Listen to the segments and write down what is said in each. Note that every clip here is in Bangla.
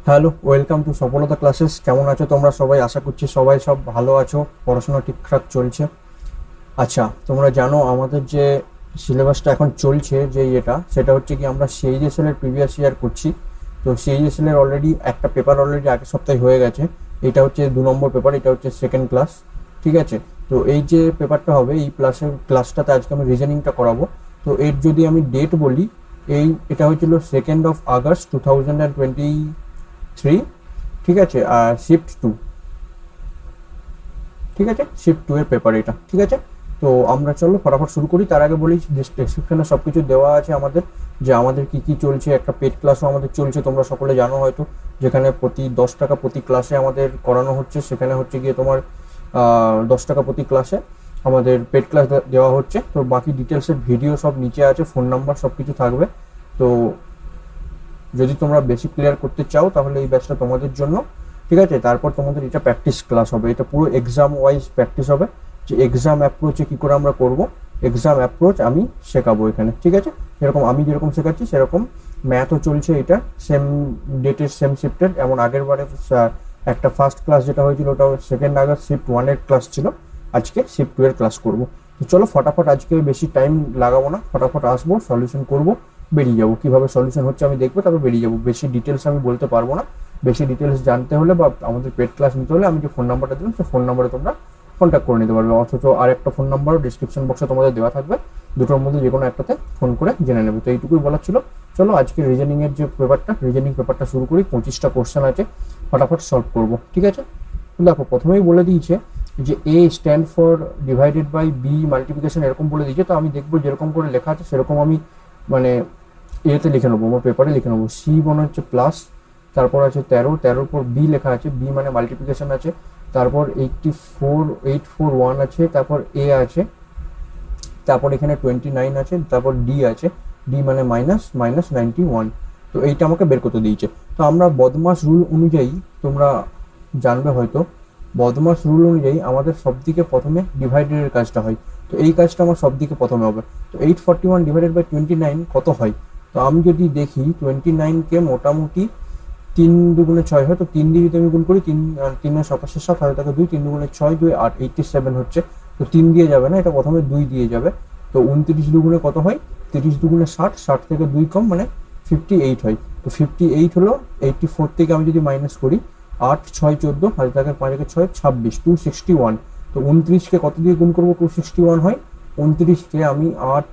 হ্যালো, ওয়েলকাম টু সফলতা ক্লাসেস। কেমন আছো তোমরা সবাই? আশা করছি সবাই সব ভালো আছো, পড়াশোনা ঠিকঠাক চলছে। আচ্ছা, তোমরা জানো আমাদের যে সিলেবাসটা এখন চলছে, যে সেটা হচ্ছে কি আমরা সিএইচএসএল এর প্রিভিয়াস ইয়ার করছি। তো সিএইচএসএল এর অলরেডি একটা পেপার অলরেডি আগের সপ্তাহে হয়ে গেছে। এটা হচ্ছে 2 নম্বর পেপার, এটা হচ্ছে সেকেন্ড ক্লাস। ঠিক আছে, তো এই যে পেপারটা হবে এই ক্লাসটাতে আজকে আমি রিজনিংটা করাবো। তো এর যদি আমি ডেট বলি, এটা হয়েছিল 2 আগস্ট 2023। ঠিক আছে, আর শিফট 2। ঠিক আছে, শিফট 2 এর পেপার এটা। ঠিক আছে, তো আমরা চলো ফটাফট শুরু করি। তার আগে বলি ডেসক্রিপশনে সব কিছু দেওয়া আছে আমাদের, যে আমাদের কি কি চলছে। একটা পেড ক্লাসও আমাদের চলছে, তোমরা সকলে জানো হয়তো, যেখানে প্রতি 10 টাকা প্রতি ক্লাসে আমাদের করানো হচ্ছে। সেখানে হচ্ছে গিয়ে তোমার 10 টাকা প্রতি ক্লাসে আমাদের পেড ক্লাস দেওয়া হচ্ছে। তো বাকি ডিটেলসের ভিডিও সব নিচে আছে, ফোন নাম্বার সব কিছু থাকবে। তো যদি তোমরা বেশি ক্লিয়ার করতে চাও তাহলে এই ব্যাচটা তোমাদের জন্য। ঠিক আছে, তারপর তোমাদের এটা প্র্যাকটিস ক্লাস হবে, এটা পুরো এক্সাম ওয়াইজ প্র্যাকটিস হবে, যে এক্সাম অ্যাপ্রোচে কী করে আমরা করব। এক্সাম অ্যাপ্রোচ আমি শেখাবো এখানে। ঠিক আছে, সেরকম আমি যেরকম শেখাচ্ছি সেরকম ম্যাথও চলছে। এটা সেম ডেটের সেম শিফটের, এমন আগের বারে একটা ফার্স্ট ক্লাস যেটা হয়েছিল ওটা 2 আগস্ট শিফট 1 এর ক্লাস ছিল। আজকে শিফট 2 এর ক্লাস করব। তো চলো ফটাফট, আজকে বেশি টাইম লাগাবো না, ফটাফট আসবো, সলিউশন করব, বেরিয়ে যাবো। কিভাবে সলিউশন হচ্ছে আমি দেখবো, তারপর বেরিয়ে যাবো। বেশি ডিটেলস আমি বলতে পারবো না। বেশি ডিটেলস জানতে হলে বা আমাদের পেড ক্লাস নিতে হলে আমি যে ফোন নাম্বারটা দিলাম সেই ফোন নাম্বারে তোমরা কন্ট্যাক্ট করে নিতে পারবে। অথচ আর একটা ফোন নাম্বারও ডিসক্রিপশন বক্সে তোমাদের দেওয়া থাকবে, দুটোর মধ্যে যে কোনো একটাতে ফোন করে জেনে নেবে। তো এইটুকুই বলার ছিল। চলো আজকে রিজনিং এর যে রিজনিং পেপারটা শুরু করি। 25টা কোশ্চেন আছে, ফটাফট সলভ করব। ঠিক আছে, দেখো প্রথমেই বলে দিয়েছে যে A stand for divided by B multiplication, এরকম বলে দিয়েছে। তো আমি দেখবো যেরকম করে লেখা আছে সেরকম আমি মানে এতে লিখে নেবো, আমার পেপারে লিখে নেবো। সি মনে হচ্ছে প্লাস, তারপর আছে 13, পর বি লেখা আছে, বি মানে মাল্টিপ্লিকেশন আছে। তারপর 841 আছে, তারপর এ আছে, তারপর এখানে 29 আছে, তারপর ডি আছে, ডি মানে -91। তো এইটা আমাকে বের করতে দিয়েছে। তো আমরা বদমাস রুল অনুযায়ী, তোমরা জানবে হয়তো, বদমাস রুল অনুযায়ী আমাদের সবদিকে প্রথমে ডিভাইডেডের কাজটা হয়। তো এই কাজটা আমার সবদিকে প্রথমে হবে। তো 841 ডিভাইডেড বাই 29 কত হয়? তো আমি যদি দেখি 29কে মোটামুটি 3 দুগুণে 6 হয়। তো 3 দিয়ে যদি আমি গুণ করি, 3 3 87 হাতে থাকে 2, 3 দুগুণে 6, 2 8, 87 হচ্ছে। তো 3 দিয়ে যাবে না, এটা প্রথমে 2 দিয়ে যাবে। তো 29 দুগুণে কত হয়? 30 দুগুণে 60, 60 থেকে 2 কম মানে 58 হয়। তো 58 হলো 84 থেকে আমি যদি মাইনাস করি, 8 6 14, হাতে থাকে 5 একে 6 26, 261। তো 29কে কত দিয়ে গুণ করবো 261 হয়? 29কে আমি 8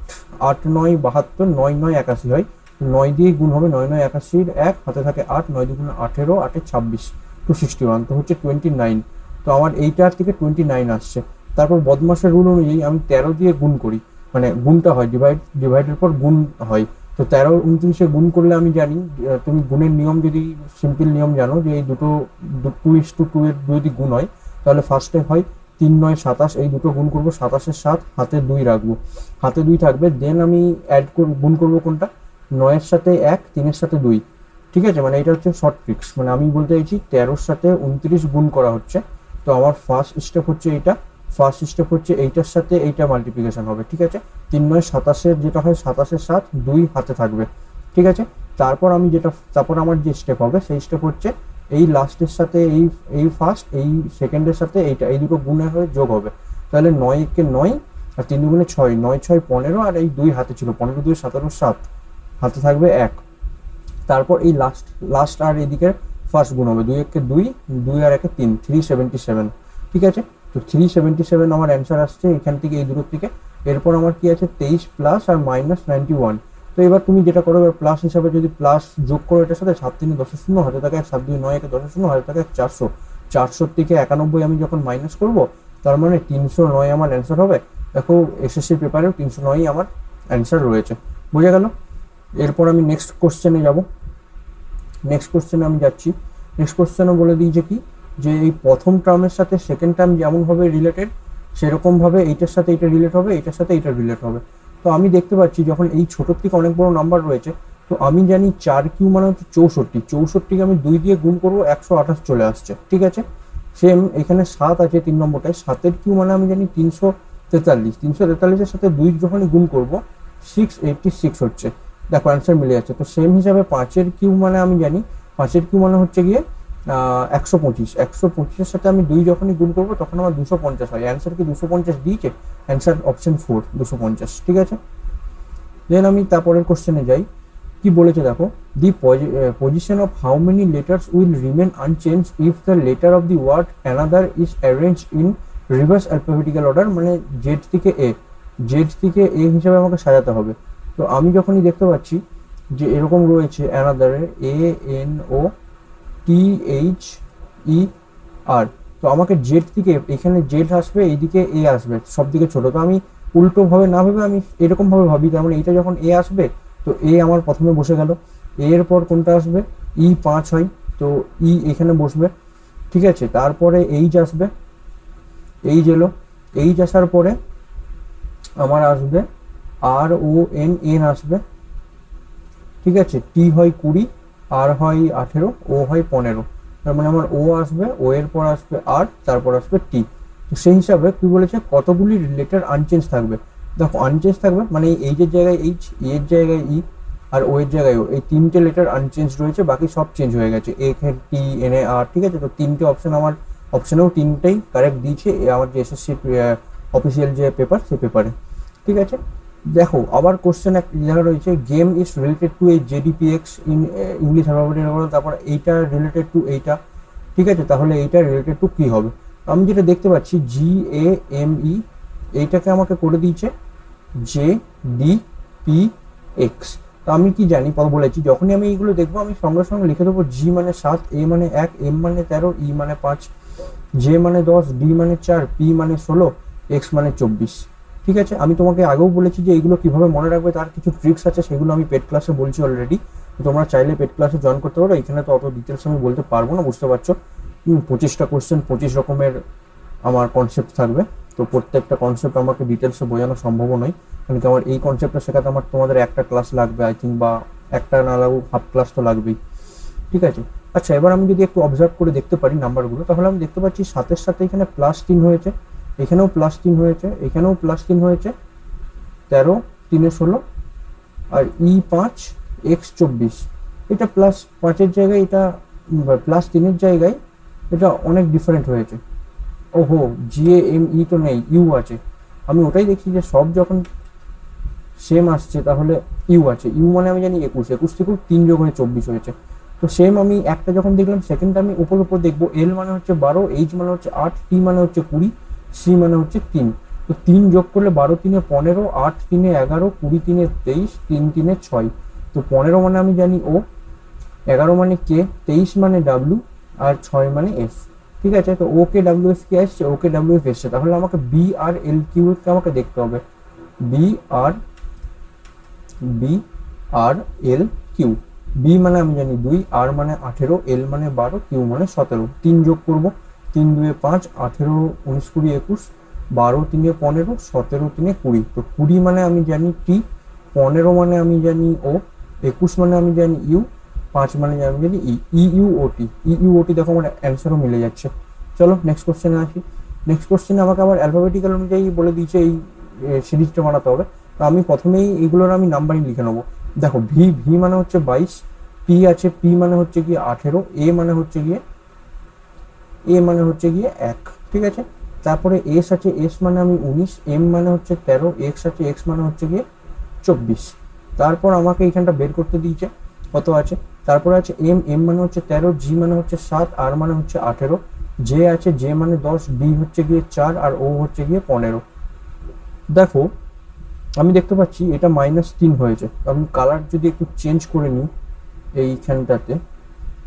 8 9 72, 9 9 81 হয়। 9 দিয়ে গুণ হবে, 9 9 81, 1 হাতে থাকে 8, 9 দুগুণে 18, 8 26, 261। তো হচ্ছে 29। তো আমার এইটার থেকে 29 আসছে। তারপর বদমাসের রুল অনুযায়ী আমি 13 দিয়ে গুণ করি, মানে গুণটা হয়, ডিভাইডের পর গুণ হয়। তো 13 29-এ গুণ করলে আমি জানি, তুমি গুণের নিয়ম যদি সিম্পল নিয়ম জানো, যে এই দুটো 2:2 এর যদি গুণ হয় তাহলে ফার্স্টে হয় 3 9 27, এই দুটো গুণ করবো, 27-এর 7, হাতে 2 রাখবো, হাতে 2 থাকবে। দেন আমি গুণ করবো কোনটা, 9-এর সাথে 1, 3-এর সাথে 2। ঠিক আছে, মানে এটা হচ্ছে শর্ট ট্রিক্স, মানে আমি বলতে চাইছি 13-র সাথে 29 গুণ করা হচ্ছে। তো আমার ফার্স্ট স্টেপ হচ্ছে এইটা, ফার্স্ট স্টেপ হচ্ছে এইটার সাথে এইটা মাল্টিপ্লিকেশন হবে। ঠিক আছে, 3 9 27-এর যেটা হয় 27-এর 7, 2 হাতে থাকবে। ঠিক আছে, তারপর আমার যে স্টেপ হবে সেই স্টেপ হচ্ছে এই লাস্টের সাথে এই ফার্স্ট, এই সেকেন্ডের সাথে এইটা, এই দুটো গুণের হয়ে যোগ হবে। তাহলে 9-কে 9 আর 3 দুগুণে 6, 9 6 15, আর এই 2 হাতে ছিল, 15 2 17 7, হাতে থাকবে 1। তারপর এই লাস্ট আর এদিকে ফার্স্ট গুণ হবে, 2 1-কে 2, 2 আর 1-এ 3, 377। ঠিক আছে, তো 377 আমার অ্যান্সার আসছে এখান থেকে, এই দুটোর থেকে। এরপর আমার কি আছে, 23 প্লাস আর -91। তো এবার তুমি যেটা করো, এবার প্লাস হিসাবে যদি প্লাস যোগ করো এটার সাথে, 7 3 10 0, হাতে থাকে 1, 7 2 9 1 10 0, হাতে থাকে 400। 400 থেকে 91 আমি যখন মাইনাস করব, তার মানে 309 আমার অ্যান্সার হবে। দেখো এসএসসি পেপারেও 309 আমার অ্যান্সার রয়েছে। বোঝা গেল? এরপর আমি নেক্সট কোশ্চেনে যাব। নেক্সট কোশ্চেনে আমি যাচ্ছি। নেক্সট কোশ্চেনে বলে দিয়েছে কি, যে এই প্রথম টার্মের সাথে সেকেন্ড টার্ম যেমনভাবে রিলেটেড, সেরকমভাবে এইটার সাথে এইটা রিলেট হবে, এইটার সাথে এইটা রিলেট হবে। তো আমি দেখতে পাচ্ছি যখন এই ছোটোর থেকে অনেক বড় নাম্বার রয়েছে, তো আমি জানি 4 কিউ মানে হচ্ছে 64। 64কে আমি 2 দিয়ে গুণ করবো, 128 চলে আসছে। ঠিক আছে, সেম এখানে 7 আছে 3 নম্বরটায়, 7-এর কিউ মানে আমি জানি 343। 343-এর সাথে 2 যখনই গুণ করবো 686 হচ্ছে। দেখো অ্যান্সার মিলে যাচ্ছে। তো সেম হিসাবে 5-এর কিউ মানে আমি জানি 5-এর কিউ মানে হচ্ছে গিয়ে 125। 125-এর সাথে আমি 2 যখনই গুণ করবো তখন আমার 250 হয়। অ্যান্সার কি 250 দিয়েছে? Answer option 4 250। ঠিক আছে, দেন আমি তারপরের কোশ্চেনে যাই। কি বলেছে দেখো, the position of how many letters will remain unchange if the letter of the word another is arrange in reverse alphabetical order, মানে জেড থেকে এ, জেড থেকে এ হিসাবে আমাকে সাজাতে হবে। তো আমি যখনই দেখতে পাচ্ছি যে এরকম রয়েছে অ্যানাদারে ANOTHER, তো আমাকে জেড থেকে এখানে জেড আসবে, এইদিকে এ আসবে, সব দিকে ছোট। তো আমি উল্টো ভাবে না ভেবে আমি এরকম ভাবে ভাবি, তার মানে এটা যখন এ আসবে তো এ আমার প্রথমে বসে গেল, এর পর কোনটা আসবে E5 হয়, তো ই এখানে বসবে। ঠিক আছে, তারপরে এইচ আসবে, এইচ এলো, এইচ আসার পরে আমার আসবে RON আসবে। ঠিক আছে, টি হয় 20, আর হয় 18, ও হয় 15, তার মানে আমার ও আসবে, ও এর পর আসবে আর, তারপর আসবে টি। তো সেই হিসাবে কি বলেছে কতগুলি লেটার আনচেঞ্জ থাকবে। দেখো আনচেঞ্জ থাকবে মানে এইচের জায়গায় এইচ, এর জায়গায় ই, আর ও এর জায়গায় ও, এই 3টে লেটার আনচেঞ্জ রয়েছে, বাকি সব চেঞ্জ হয়ে গেছে, এ টি এন এ আর। ঠিক আছে, তো 3টে অপশন আমার অপশনেও 3টেই কারেক্ট দিয়েছে আমার যে এসএসসি অফিসিয়াল যে পেপার সেই পেপারে। ঠিক আছে, দেখো আবার কোশ্চেন এক জায়গা রয়েছে, গেম ইজ রিলেটেড টু এই জেডিপিএক্স ইন ইংলিশ অ্যালফাবেটিক্যাল, তারপর এইটা রিলেটেড টু এইটা। ঠিক আছে, তাহলে এইটা রিলেটেড টু কি হবে? আমি যেটা দেখতে পাচ্ছি GAME, এইটাকে আমাকে করে দিয়েছে JDPX। তো আমি কি জানি বলেছি, যখনই আমি এইগুলো দেখবো আমি সঙ্গে সঙ্গে লিখে দেবো G মানে 7, A মানে 1, M মানে 13, E মানে 5, J মানে 10, D মানে 4, P মানে 16, X মানে 24। ঠিক আছে, আমি তোমাকে আগেও বলেছি যে এইগুলো কিভাবে মনে রাখবে তার কিছু ট্রিক্স আছে, সেগুলো আমি পেড ক্লাসে বলছি অলরেডি। তো তোমরা চাইলে পেড ক্লাসে জয়েন করতে পারো, এখানে তো অত ডিটেলস আমি বলতে পারবো না, বুঝতে পারছো। 25টা কোশ্চেন 25 রকমের আমার কনসেপ্ট থাকবে, তো প্রত্যেকটা কনসেপ্ট আমাকে ডিটেলসে বোঝানো সম্ভব নয়, কারণ কি আমার এই কনসেপ্টটা শেখাতে আমার তোমাদের একটা ক্লাস লাগবে আই থিঙ্ক, বা একটা না লাগুক হাফ ক্লাস তো লাগবেই। ঠিক আছে, আচ্ছা এবার আমি যদি একটু অবজার্ভ করে দেখতে পারি নাম্বারগুলো, তাহলে আমি দেখতে পাচ্ছি 7-এর সাথে এখানে +3 হয়েছে, এখানেও +3 হয়েছে, এখানেও +3 হয়েছে, 13, 3 16, আর E5 X24, এটা +5-এর জায়গায় এটা +3-এর জায়গায় এটা অনেক ডিফারেন্ট হয়েছে। ওহো, GAME তো নেই, ইউ আছে। আমি ওটাই দেখছি যে সব যখন সেম আসছে তাহলে ইউ আছে, ইউ মানে আমি জানি 21, 21 থেকেও 3 যোগ হয়ে 24 হয়েছে। তো সেম আমি একটা যখন দেখলাম, সেকেন্ডটা আমি উপর দেখবো, এল মানে হচ্ছে 12, এইচ মানে হচ্ছে 8, টি মানে হচ্ছে 20, সি মানে হচ্ছে 3। তো 3 যোগ করলে 12 3 15, 8 3 11, 20 3 23, 3 3 6। তো 15 মানে আমি জানি ও, 11 মানে কে, 23 মানে ডাব্লিউ, আর 6 মানে এফ। ঠিক আছে, তো ওকে ডাব্লিউ এফ কে আসছে, ওকে ডাব্লিউ এফ এসছে, তাহলে আমাকে বি আর এল কিউ কে আমাকে দেখতে হবে। বি আর এল কিউ, বি মানে আমি জানি 2, আর মানে 18, এল মানে 12, কিউ মানে 17। 3 যোগ করবো, 3 2 5, 18 19 20 21, 12 3 15, 17 3 20। তো 20 মানে আমি জানি টি, 15 মানে আমি জানি ও, 21 মানে আমি জানি ইউ, 5 মানে আমি জানি ইউওটি। দেখো আমার অ্যান্সারও মিলে যাচ্ছে। চলো নেক্সট কোশ্চেনে আসি। নেক্সট কোশ্চেনে আমাকে আবার অ্যালফাবেটিক্যাল অনুযায়ী বলে দিয়েছে এই সিরিজটা বানাতে হবে। তো আমি প্রথমেই এগুলোর আমি নাম্বারিং লিখে নেবো। দেখো ভি মানে হচ্ছে 22, পি আছে, পি মানে হচ্ছে গিয়ে 18, এ মানে হচ্ছে গিয়ে 1। ঠিক আছে, তারপরে এস আছে, এস মানে আমি 19, এম মানে হচ্ছে 13, এক্স আছে, এক্স মানে হচ্ছে গিয়ে 24। তারপর আমাকে এখানটা বের করতে দিয়েছে কত আছে। তারপরে আছে এম মানে হচ্ছে 13, জি মানে হচ্ছে 7, আর মানে হচ্ছে 18, জে আছে, জে মানে 10, ডি হচ্ছে গিয়ে 4, আর ও হচ্ছে গিয়ে 15। দেখো আমি দেখতে পাচ্ছি এটা -3 হয়েছে। আমি কালার যদি একটু চেঞ্জ করে নিই, এইখানটাতে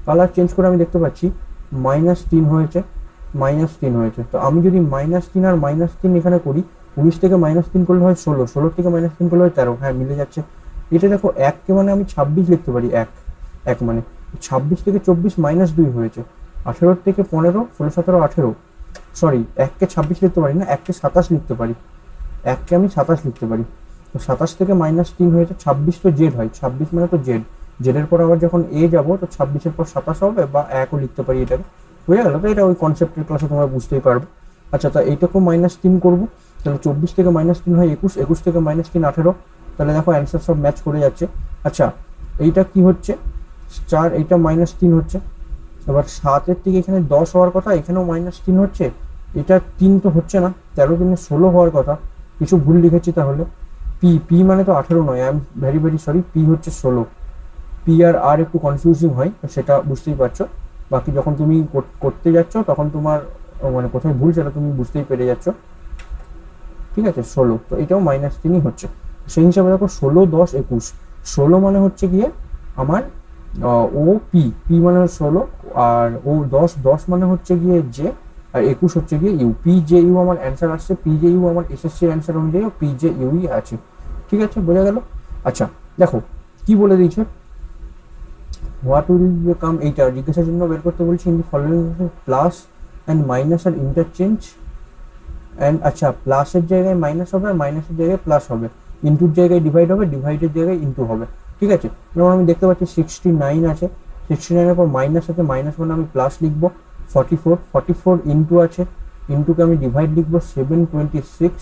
কালার চেঞ্জ করে আমি দেখতে পাচ্ছি -3 হয়েছে, -3 হয়েছে। তো আমি যদি -3 আর -3 এখানে করি, 19 থেকে -3 করলে হয় 16, 16 থেকে -3 করলে হয় 13। হ্যাঁ মিলে যাচ্ছে। এটা দেখো 1 কে মানে আমি 26 লিখতে পারি, 1 মানে 26 থেকে 24 -2 হয়েছে, 18 থেকে 15, 16 17 18, সরি 1 কে 26 লিখতে পারি না, 1 কে 27 লিখতে পারি, 1 কে আমি 27 লিখতে পারি। তো 27 থেকে -3 হয়েছে, 26 তো জেড হয়, 26 মানে তো জেড, জেডের পর আবার যখন এ যাবো তো 26-এর পর 27 হবে, বা 1ও লিখতে পারি এটাকে। বুঝে গেল তো? এটা ওই কনসেপ্টের ক্লাসে তোমরা বুঝতেই পারবে। আচ্ছা, তা এইটাকেও -3 করবো, তাহলে 24 থেকে -3 হয় 21, 21 থেকে -3 18। তাহলে দেখো অ্যান্সার সব ম্যাচ করে যাচ্ছে। আচ্ছা এইটা কি হচ্ছে, 4, এটা -3 হচ্ছে। এবার 7-এর থেকে এখানে 10 হওয়ার কথা, এখানেও -3 হচ্ছে। এটা 3 তো হচ্ছে না, 13 3 16 হওয়ার কথা, কিছু ভুল লিখেছি তাহলে। পি মানে তো 18 নয়, I am very very sorry, P হচ্ছে 16। পি আর একটু কনফিউজিং হয়, সেটা বুঝতেই পারছো। বাকি যখন তুমি করতে যাচ্ছ তখন তোমার মানে কোথায় ভুল সেটা তুমি বুঝতেই পেরে যাচ্ছ। ঠিক আছে, 16, তো এটাও -3 হচ্ছে। সেই হিসাবে দেখো 16 10 21, 16 মানে হচ্ছে গিয়ে আমার ও পি মানে 16, আর ও 10 মানে হচ্ছে গিয়ে জে, আর 21 হচ্ছে গিয়ে ইউ। পি জে ইউ আমার অ্যান্সার আসছে, পি জে ইউ আমার এসএসসির অ্যান্সার অনুযায়ী পি জে ইউই আছে। ঠিক আছে, বোঝা গেল। আচ্ছা দেখো কি বলে দিয়েছে, হোয়াট উইল বিকাম, এইটা জিজ্ঞাসার জন্য বের করতে বলছি। In the following plus and minus আর ইন্টারচেঞ্জ অ্যান্ড, আচ্ছা প্লাসের জায়গায় মাইনাস হবে, মাইনাসের জায়গায় প্লাস হবে, ইন্টুর জায়গায় ডিভাইড হবে, ডিভাইডের জায়গায় ইন্টু হবে। ঠিক আছে, যেমন আমি দেখতে পাচ্ছি 69 আছে, 69-এর পর মাইনাস আছে, মাইনাস মানে আমি প্লাস লিখবো। 44 ইন্টু আছে, ইন্টুকে আমি ডিভাইড লিখবো 726,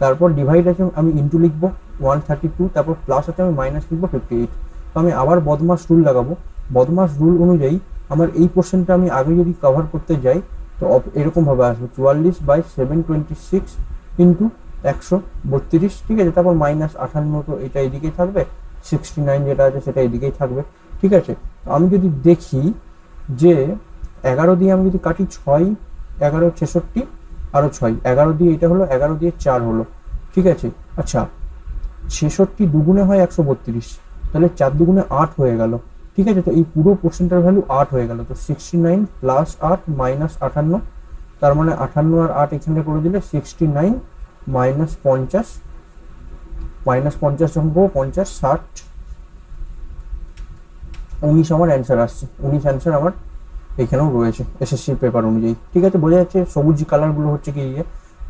তারপর ডিভাইড আছে আমি ইন্টু লিখবো 132, তারপর প্লাস আছে আমি মাইনাস লিখবো 58। তো আমি আবার বদমাস রুল লাগাবো। বদমাস রুল অনুযায়ী আমার এই কোশ্চেনটা আমি আগে যদি কভার করতে যাই তো এরকম ভাবে আসবে 44/726 ইন্টু 132। ঠিক আছে, তারপর -58, তো এটা এদিকেই থাকবে, 69 যেটা আছে সেটা এদিকেই থাকবে। ঠিক আছে, তো আমি যদি দেখি যে 11 দিয়ে আমি যদি কাটি 6, 11 66, আরো 6, 11 দিয়ে এটা হলো, 11 দিয়ে 4 হলো। ঠিক আছে, আচ্ছা 66 দুগুণে হয় 132, তাহলে 4 দুগুণে 8 হয়ে গেল। ঠিক আছে, তো এই পুরো পোর্শনটার ভ্যালু 8 হয়ে গেল। তো 69 প্লাস 8 মাইনাস 58, তার মানে 58 আর 8 এখানে করে দিলে 69 মাইনাস 50, মাইনাস 50 যখন করবো 50 60 19 আমার অ্যান্সার আসছে। 19 অ্যান্সার আমার এখানেও রয়েছে এসএসসির পেপার অনুযায়ী। ঠিক আছে, বোঝা যাচ্ছে সবুজ কালারগুলো হচ্ছে কি।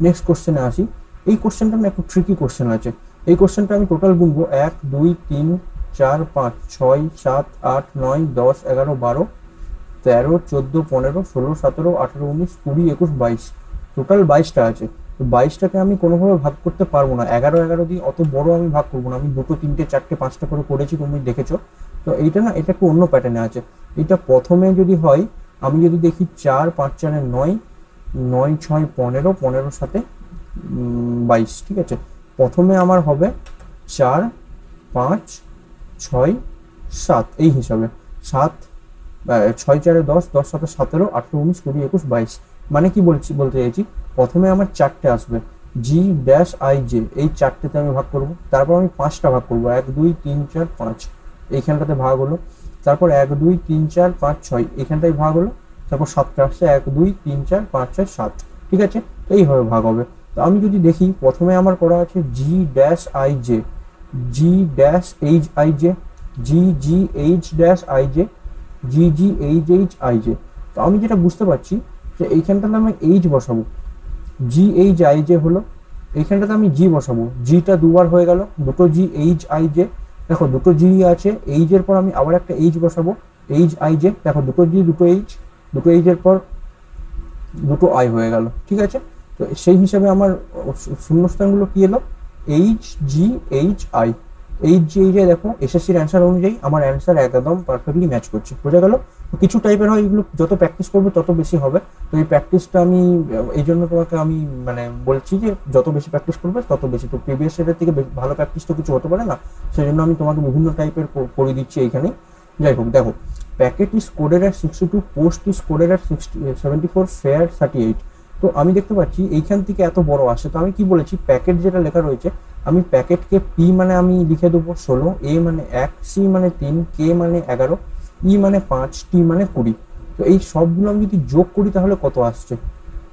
নেক্সট কোশ্চেনে আসি। এই কোশ্চেনটা না একটু ট্রিকি কোশ্চেন আছে। এই কোশ্চেনটা আমি টোটাল গুনবো 1 2 3 4 5 6 7 8 9 10 11 12 13 14 15 16 17 18 19 20 21 22, টোটাল 22টা আছে। তো 22টাকে আমি কোনোভাবে ভাগ করতে পারবো না, 11 দিয়ে অত বড় আমি ভাগ করবো না। আমি 2 3 4 5টা করে করেছি, তুমি দেখেছো। তো এইটা না, এটা একটু অন্য প্যাটার্নে আছে। এটা প্রথমে যদি হয়, আমি যদি দেখি 4 5 4 9, 9 6 15, 15 7 22। ঠিক আছে, প্রথমে আমার হবে 4 5 6 7 এই হিসাবে, 7 6 4 10, 10 7 17 18 19 20 21 22। মানে কি বলতে চাইছি, প্রথমে আমার 4টে আসবে, জি ড্যাশ আই জে, এই 4টেতে আমি ভাগ করব। তারপর আমি 5টা ভাগ করব, 1 2 3 4 5, এইখানটাতে ভাগ হলো। তারপর 1 2 3 4 5 6 এইখানটায় ভাগ হলো। তারপর 7টা আসছে, 1 2 3 4 5 6 7। ঠিক আছে, এইভাবে ভাগ হবে। তো আমি যদি দেখি, প্রথমে আমার করা আছে G dash I J, G dash H I J, G G H dash I J, G G H H I J. তো আমি যেটা বুঝতে পারছি যে এইখানটাতে আমি এইচ বসাবো, জি এইচ আই জে হলো। এইখানটাতে আমি জি বসাবো, জিটা দুবার হয়ে গেল, দুটো জি এইচ আই জে। দেখো দুটো জি আছে, এইচ এর পর আমি আবার একটা এইচ বসাবো, এইচ আই জে। দেখো দুটো জি দুটো এইচ, দুটো এইচ এর পর দুটো আই হয়ে গেল। ঠিক আছে, তো সেই হিসাবে আমার শূন্যস্থানগুলো কি এলো, H G H I. H G H I, দেখো এসএসসির অ্যান্সার অনুযায়ী আমার অ্যান্সার একদম পারফেক্টলি ম্যাচ করছে। বোঝা গেল। কিছু টাইপের হয় এগুলো, যত প্র্যাকটিস করবে তত বেশি হবে। তো এই প্র্যাকটিসটা আমি এই জন্য তোমাকে আমি মানে বলছি যে যত বেশি প্র্যাকটিস করবে তত বেশি। তো প্রিভিয়াস ইয়ারের থেকে ভালো প্র্যাকটিস তো কিছু হতে পারে না, সেই জন্য আমি তোমাকে বিভিন্ন টাইপের করে দিচ্ছি এইখানে। যাই হোক, দেখো packet is coded at 62, post is coded at 74, fair 38। তো আমি দেখতে পাচ্ছি এইখান থেকে এত বড় আসে। তো আমি কি বলেছি, প্যাকেট যেটা লেখা রয়েছে, আমি প্যাকেটকে পি মানে আমি লিখে দেবো 16, এ মানে 1, সি মানে 3, কে মানে 11, ই মানে 5, টি মানে 20। তো এই সবগুলো আমি যদি যোগ করি তাহলে কত আসছে,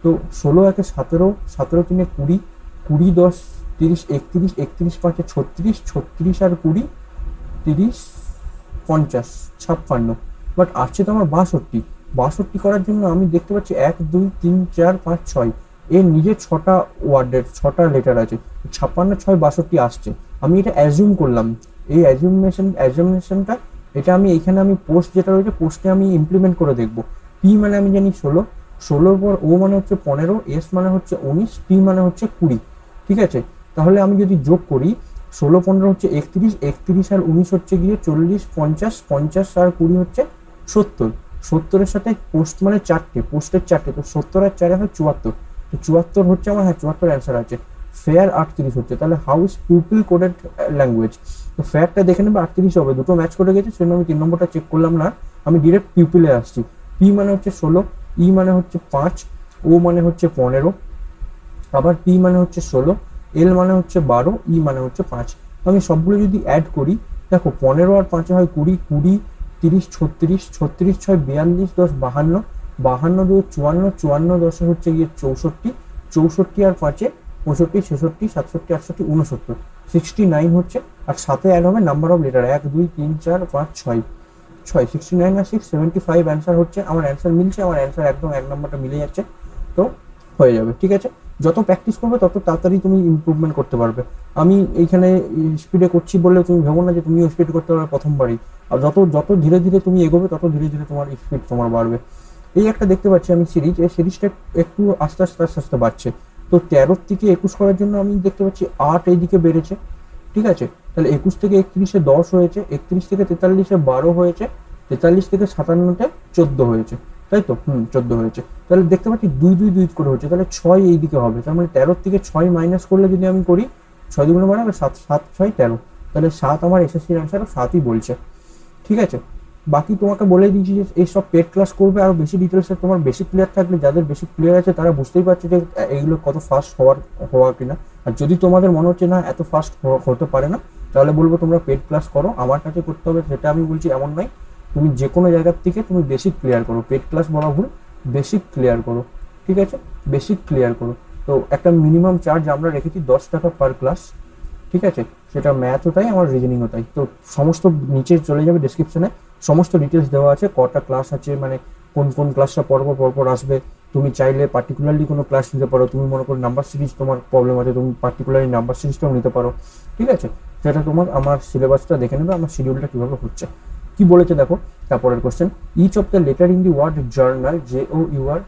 তো 16 1 17, 17 3 20, 20 10 30 31, 31 5 36, 36 আর 20 30 50 56। বাট আসছে তো আমার 62। 62 করার জন্য আমি দেখতে পাচ্ছি 1 2 3 4 5 6, এর নিজের 6টা ওয়ার্ডের 6টা লেটার আছে। 56 6 62 আসছে। আমি এটা অ্যাজিউম করলাম, এই অ্যাজিউমেশনটা এটা আমি এইখানে আমি পোস্ট যেটা রয়েছে পোস্টে আমি ইমপ্লিমেন্ট করে দেখবো। পি মানে আমি জানি 16, 16 পর ও মানে হচ্ছে 15, এস মানে হচ্ছে 19, টি মানে হচ্ছে 20। ঠিক আছে, তাহলে আমি যদি যোগ করি 16 15 হচ্ছে 31, 31 আর 19 হচ্ছে গিয়ে 40 50, 50 আর 20 হচ্ছে 70, 70-এর সাথে পোস্ট মানে চারটে, পোস্টের চারটে, তো 70 আর 4 হয় 74, তো 74 হচ্ছে আমার, হ্যাঁ 74 অ্যান্সার আছে। ফেয়ার 38 হচ্ছে, তাহলে হাউস পিপল কোডেড ল্যাঙ্গুয়েজ, তো ফেয়ারটা দেখে নেবে 38 হবে, দুটো ম্যাচ করে গেছে, সেজন্য আমি 3 নম্বরটা চেক করলাম না, আমি ডিরেক্ট পিপলে আসছি। পি মানে হচ্ছে 16, ই মানে হচ্ছে 5, ও মানে হচ্ছে 15, আবার পি মানে হচ্ছে 16, এল মানে হচ্ছে 12, ই মানে হচ্ছে 5। আমি সবগুলো যদি অ্যাড করি, দেখো 15 আর 5 হয় 20, 20 30 36, 36 6 42, 10 52, 52 2 54, 54 10 হচ্ছে গিয়ে 64, 64 আর 5-এ 65 66 67 68 69, 69 হচ্ছে, আর সাথে অ্যাড হবে নাম্বার অফ লেটার 1 2 3 4 5 6, 69 আর 6 75 অ্যান্সার হচ্ছে আমার, অ্যান্সার মিলছে, আমার অ্যান্সার একদম 1 নম্বরটা মিলে যাচ্ছে, তো হয়ে যাবে। ঠিক আছে, যত প্র্যাকটিস করবে তত তাড়াতাড়ি তুমি ইমপ্রুভমেন্ট করতে পারবে। আমি এইখানে স্পিডে করছি বললে তুমি ভেবো না যে তুমিও স্পিড করতে পারবে প্রথমবারই, আর যত যত ধীরে ধীরে তুমি এগোবে তত ধীরে ধীরে তোমার স্পিড তোমার বাড়বে। এই একটা দেখতে পাচ্ছি আমি সিরিজ, এই সিরিজটা একটু আস্তে আস্তে আস্তে আস্তে বাড়ছে, তো 13 থেকে 21 করার জন্য আমি দেখতে পাচ্ছি 8 এইদিকে বেড়েছে। ঠিক আছে, তাহলে 21 থেকে 31-এ 10 হয়েছে, 31 থেকে 43-এ 12 হয়েছে, 43 থেকে 57-তে 14 হয়েছে, তাই তো 14 হয়েছে। তাহলে দেখতে পাচ্ছি 2 2 2 করে হচ্ছে, তাহলে 6 এইদিকে হবে, তার মানে 13 থেকে 6 মাইনাস করলে যদি আমি করি 6 দুগুণে বাড়াবে 7, 7 6 13, তাহলে 7 আমার এসএসসির অ্যান্সারও 7ই বলছে। ঠিক আছে, বাকি তোমাকে বলে দিয়েছি যে এই সব পেড ক্লাস করবে, আরো বেশি ডিটেলসে তোমার বেসিক ক্লিয়ার থাকলে, যাদের বেসিক ক্লিয়ার আছে তারা বুঝতেই পারছে যে এইগুলো কত ফাস্ট হওয়া কিনা। আর যদি তোমাদের মনে হচ্ছে না এত ফাস্ট হতে পারে না, তাহলে বলবো তোমরা পেড ক্লাস করো, আমার কাছে করতে হবে সেটা আমি বলছি এমন নয়, তুমি যে কোনো জায়গার থেকে তুমি বেসিক ক্লিয়ার করো, পেড ক্লাস বলা ভুল, বেসিক ক্লিয়ার করো। ঠিক আছে, বেসিক ক্লিয়ার করো। তো একটা মিনিমাম চার্জ আমরা রেখেছি 10 টাকা পার ক্লাস। ঠিক আছে, সেটা ম্যাথও তাই, আমার রিজনিংও তাই। তো সমস্ত নিচে চলে যাবে ডেসক্রিপশনে, সমস্ত ডিটেলস দেওয়া আছে, কটা ক্লাস আছে, মানে কোন কোন ক্লাসটা পরপর আসবে। তুমি চাইলে পার্টিকুলারলি কোনো ক্লাস নিতে পারো, তুমি মনে করো নাম্বার সিরিজ তোমার প্রবলেম আছে, তুমি পার্টিকুলারলি নাম্বার সিরিজটাও নিতে পারো। ঠিক আছে, সেটা তোমার, আমার সিলেবাসটা দেখে নেবে, আমার শিডিউলটা কীভাবে হচ্ছে। কি বলেছে দেখো, তারপরের question, each of the letter in the word journal, JOURNAL।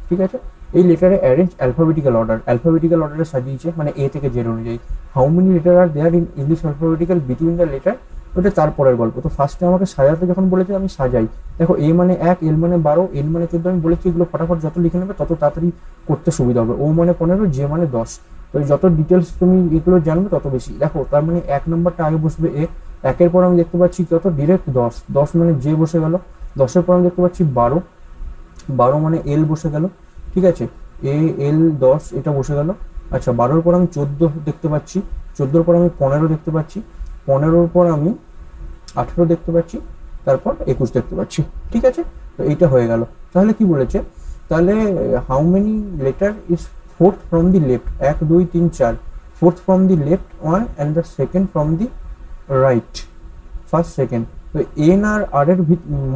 ঠিক আছে, এই লেটারে অ্যারেঞ্জ অ্যালফাবেটিক্যাল অর্ডারে সাজিয়েছে, মানে এ থেকে জেড অনুযায়ী। How many letter are there in English alphabetical between the letter, ওটা তারপরের গল্প। তো ফার্স্টে আমাকে সাজাতে যখন বলেছে আমি সাজাই, দেখো এ মানে 1, এল মানে 12, এন মানে 14, আমি বলেছি এগুলো ফটাফট যত লিখে নেবে তত তাড়াতাড়ি করতে সুবিধা হবে। ও মানে 15, জে মানে 10, তো যত ডিটেলস তুমি এগুলো জানবে তত বেশি। দেখো তার মানে 1 নম্বরটা আগে বসবে এ, 1-এর পর আমি দেখতে পাচ্ছি কত, ডিরেক্ট 10, 10 মানে জে বসে গেল, 10-এর পর আমি দেখতে পাচ্ছি 12, 12 মানে এল বসে গেল। ঠিক আছে, এল 10 এটা বসে গেল। আচ্ছা, 12-এর পর আমি 14 দেখতে পাচ্ছি, 14-এর পর আমি 15 দেখতে পাচ্ছি, 15-এর পর আমি 18 দেখতে পাচ্ছি, তারপর 21 দেখতে পাচ্ছি। ঠিক আছে, তো এইটা হয়ে গেল। তাহলে কি বলেছে, তাহলে how many letter is fourth from the left, 1 2 3 4, fourth from the left 1 and the second from the right, first second. তো এন আর আর এর